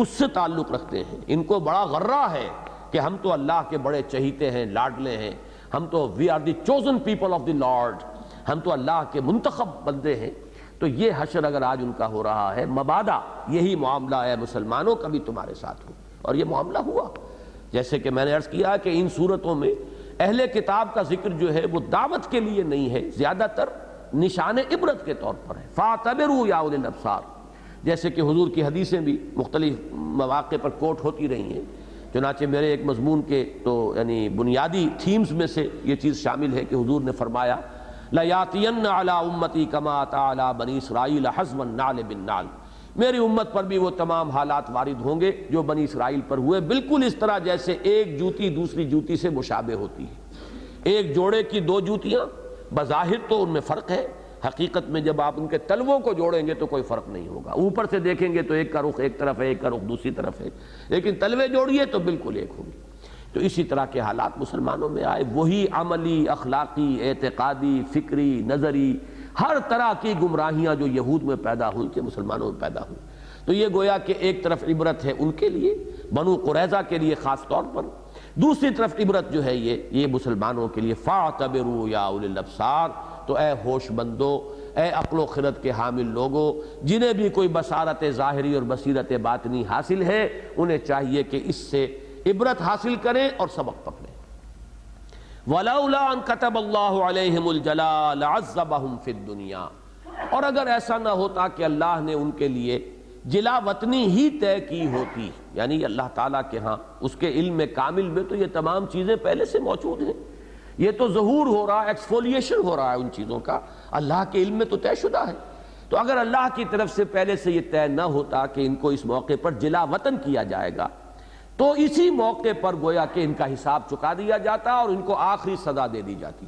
اس سے تعلق رکھتے ہیں، ان کو بڑا غرہ ہے کہ ہم تو اللہ کے بڑے چہیتے ہیں، لاڈلے ہیں، ہم تو we are the chosen people of the Lord, ہم تو اللہ کے منتخب بندے ہیں. تو یہ حشر اگر آج ان کا ہو رہا ہے، مبادا یہی معاملہ ہے مسلمانوں کا بھی تمہارے ساتھ ہو. اور یہ معاملہ ہوا، جیسے کہ میں نے عرض کیا کہ ان صورتوں میں اہل کتاب کا ذکر جو ہے وہ دعوت کے لیے نہیں ہے، زیادہ تر نشان عبرت کے طور پر ہے. فَاعْتَبِرُوا يَا أُولِي الْأَبْصَارِ، جیسے کہ حضور کی حدیثیں بھی مختلف مواقع پر کوٹ ہوتی رہی ہیں. چنانچہ میرے ایک مضمون کے تو یعنی بنیادی تھیمز میں سے یہ چیز شامل ہے کہ حضور نے فرمایا لَيَأْتِيَنَّ عَلَىٰ أُمَّتِي كَمَا أَتَىٰ عَلَىٰ بَنِي إِسْرَائِيلَ حَزْوَ النَّعْلِ بِالنَّعْلِ، میری امت پر بھی وہ تمام حالات وارد ہوں گے جو بنی اسرائیل پر ہوئے، بالکل اس طرح جیسے ایک جوتی دوسری جوتی سے مشابہ ہوتی ہے. ایک جوڑے کی دو جوتیاں بظاہر تو ان میں فرق ہے، حقیقت میں جب آپ ان کے تلووں کو جوڑیں گے تو کوئی فرق نہیں ہوگا. اوپر سے دیکھیں گے تو ایک کا رخ ایک طرف ہے، ایک کا رخ دوسری طرف ہے، لیکن تلوے جوڑیے تو بالکل ایک ہوں گے. تو اسی طرح کے حالات مسلمانوں میں آئے، وہی عملی، اخلاقی، اعتقادی، فکری، نظری، ہر طرح کی گمراہیاں جو یہود میں پیدا ہوئی کہ مسلمانوں میں پیدا ہوئی. تو یہ گویا کہ ایک طرف عبرت ہے ان کے لیے، بنو قریظہ کے لیے خاص طور پر، دوسری طرف عبرت جو ہے یہ مسلمانوں کے لیے. فَاعْتَبِرُوا يَا أُولِي الْأَبْصَارِ، تو اے ہوش بندو، اے عقل و خرد کے حامل لوگو، جنہیں بھی کوئی بصارت ظاہری اور بصیرت باطنی حاصل ہے، انہیں چاہیے کہ اس سے عبرت حاصل کریں اور سبق پکڑیں. وَلَوْلَا أَن كَتَبَ اللَّهُ عَلَيْهِمُ الْجَلَاءَ لَعَذَّبَهُمْ فِي الدُّنْيَا، اور اگر ایسا نہ ہوتا کہ اللہ نے ان کے لیے جلا وطنی ہی طے کی ہوتی، یعنی اللہ تعالیٰ کے ہاں اس کے علم کامل میں تو یہ تمام چیزیں پہلے سے موجود ہیں، یہ تو ظہور ہو رہا ہے، ایکسفولیشن ہو رہا ہے ان چیزوں کا، اللہ کے علم میں تو طے شدہ ہے. تو اگر اللہ کی طرف سے پہلے سے یہ طے نہ ہوتا کہ ان کو اس موقع پر جلا وطن کیا جائے گا، تو اسی موقع پر گویا کہ ان کا حساب چکا دیا جاتا اور ان کو آخری سزا دے دی جاتی.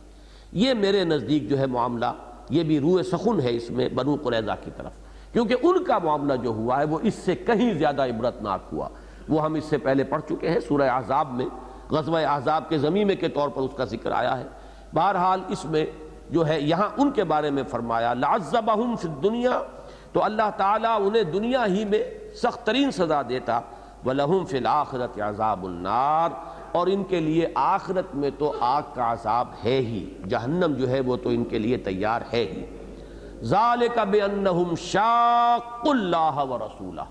یہ میرے نزدیک جو ہے معاملہ، یہ بھی روح سخن ہے اس میں بنو قریظہ کی طرف، کیونکہ ان کا معاملہ جو ہوا ہے وہ اس سے کہیں زیادہ عبرتناک ہوا. وہ ہم اس سے پہلے پڑھ چکے ہیں، سورہ احزاب میں غزوہ احزاب کے ضمیمے کے طور پر اس کا ذکر آیا ہے. بہرحال اس میں جو ہے یہاں ان کے بارے میں فرمایا لَعَذَّبَهُمْ فِي الدُّنْيَا، تو اللہ تعالیٰ انہیں دنیا ہی میں سخت ترین سزا دیتا. وَلَهُمْ فِي الْآخِرَةِ عَذَابُ النَّارِ، اور ان کے لیے آخرت میں تو آگ کا عذاب ہے ہی، جہنم جو ہے وہ تو ان کے لیے تیار ہے ہی. ذَلِكَ بِأَنَّهُمْ شَاقُّوا اللَّهَ وَرَسُولَهُ،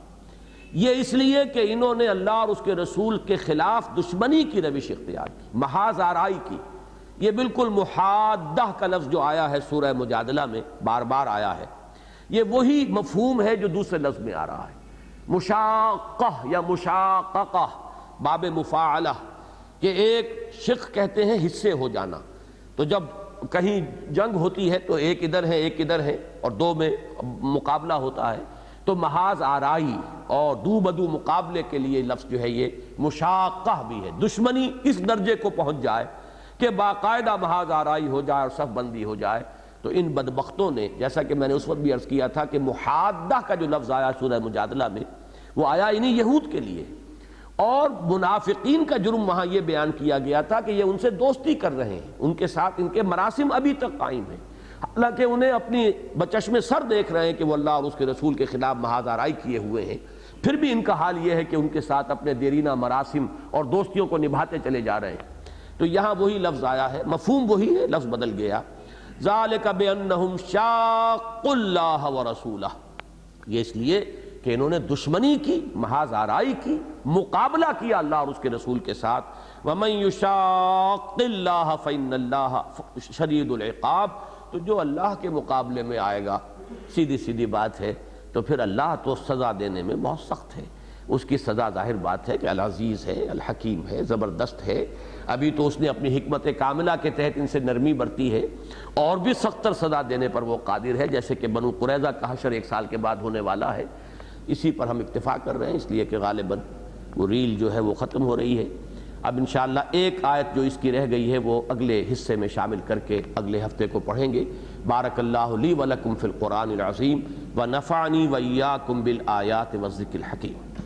یہ اس لیے کہ انہوں نے اللہ اور اس کے رسول کے خلاف دشمنی کی روش اختیار کی، محاذ آرائی کی. یہ بالکل محادہ کا لفظ جو آیا ہے سورہ مجادلہ میں بار بار آیا ہے، یہ وہی مفہوم ہے جو دوسرے لفظ میں آ رہا ہے. مشاقہ یا مشاققہ باب مفاعلہ، کہ ایک شق کہتے ہیں حصے ہو جانا. تو جب کہیں جنگ ہوتی ہے تو ایک ادھر ہے ایک ادھر ہے اور دو میں مقابلہ ہوتا ہے، تو محاذ آرائی اور دو بدو مقابلے کے لیے لفظ جو ہے یہ مشاقہ بھی ہے. دشمنی اس درجے کو پہنچ جائے کہ باقاعدہ محاذ آرائی ہو جائے اور صف بندی ہو جائے. تو ان بدبختوں نے، جیسا کہ میں نے اس وقت بھی عرض کیا تھا کہ محادہ کا جو لفظ آیا سورہ مجادلہ میں، وہ آیا انہی یہود کے لیے، اور منافقین کا جرم وہاں یہ بیان کیا گیا تھا کہ یہ ان سے دوستی کر رہے ہیں، ان کے ساتھ ان کے مراسم ابھی تک قائم ہیں، حالانکہ انہیں اپنی بچشم سر دیکھ رہے ہیں کہ وہ اللہ اور اس کے رسول کے خلاف محاذ آرائی کیے ہوئے ہیں، پھر بھی ان کا حال یہ ہے کہ ان کے ساتھ اپنے دیرینہ مراسم اور دوستیوں کو نبھاتے چلے جا رہے ہیں. تو یہاں وہی لفظ آیا ہے، مفہوم وہی ہے، لفظ بدل گیا. ذَلِكَ بِأَنَّهُمْ شَاقُّوا اللَّهَ وَرَسُولَهُ، یہ اس لیے کہ انہوں نے دشمنی کی، محاذ آرائی کی، مقابلہ کیا اللہ اور اس کے رسول کے ساتھ. وَمَن يُشَاقِّ اللَّهَ فَإِنَّ اللَّهَ شَدِيدُ الْعِقَابِ، تو جو اللہ کے مقابلے میں آئے گا، سیدھی بات ہے، تو پھر اللہ تو سزا دینے میں بہت سخت ہے. اس کی سزا ظاہر بات ہے کہ العزیز ہے، الحکیم ہے، زبردست ہے. ابھی تو اس نے اپنی حکمت کاملہ کے تحت ان سے نرمی برتی ہے، اور بھی سختر سزا دینے پر وہ قادر ہے، جیسے کہ بنو قریظہ کا حشر 1 سال کے بعد ہونے والا ہے. اسی پر ہم اکتفا کر رہے ہیں، اس لیے کہ غالباً وہ ریل جو ہے وہ ختم ہو رہی ہے. اب انشاءاللہ ایک آیت جو اس کی رہ گئی ہے وہ اگلے حصے میں شامل کر کے اگلے ہفتے کو پڑھیں گے. بارک اللہ لی ولکم فی القرآن العظیم ونفعنی وإیاکم بالآیات والذکر الحکیم.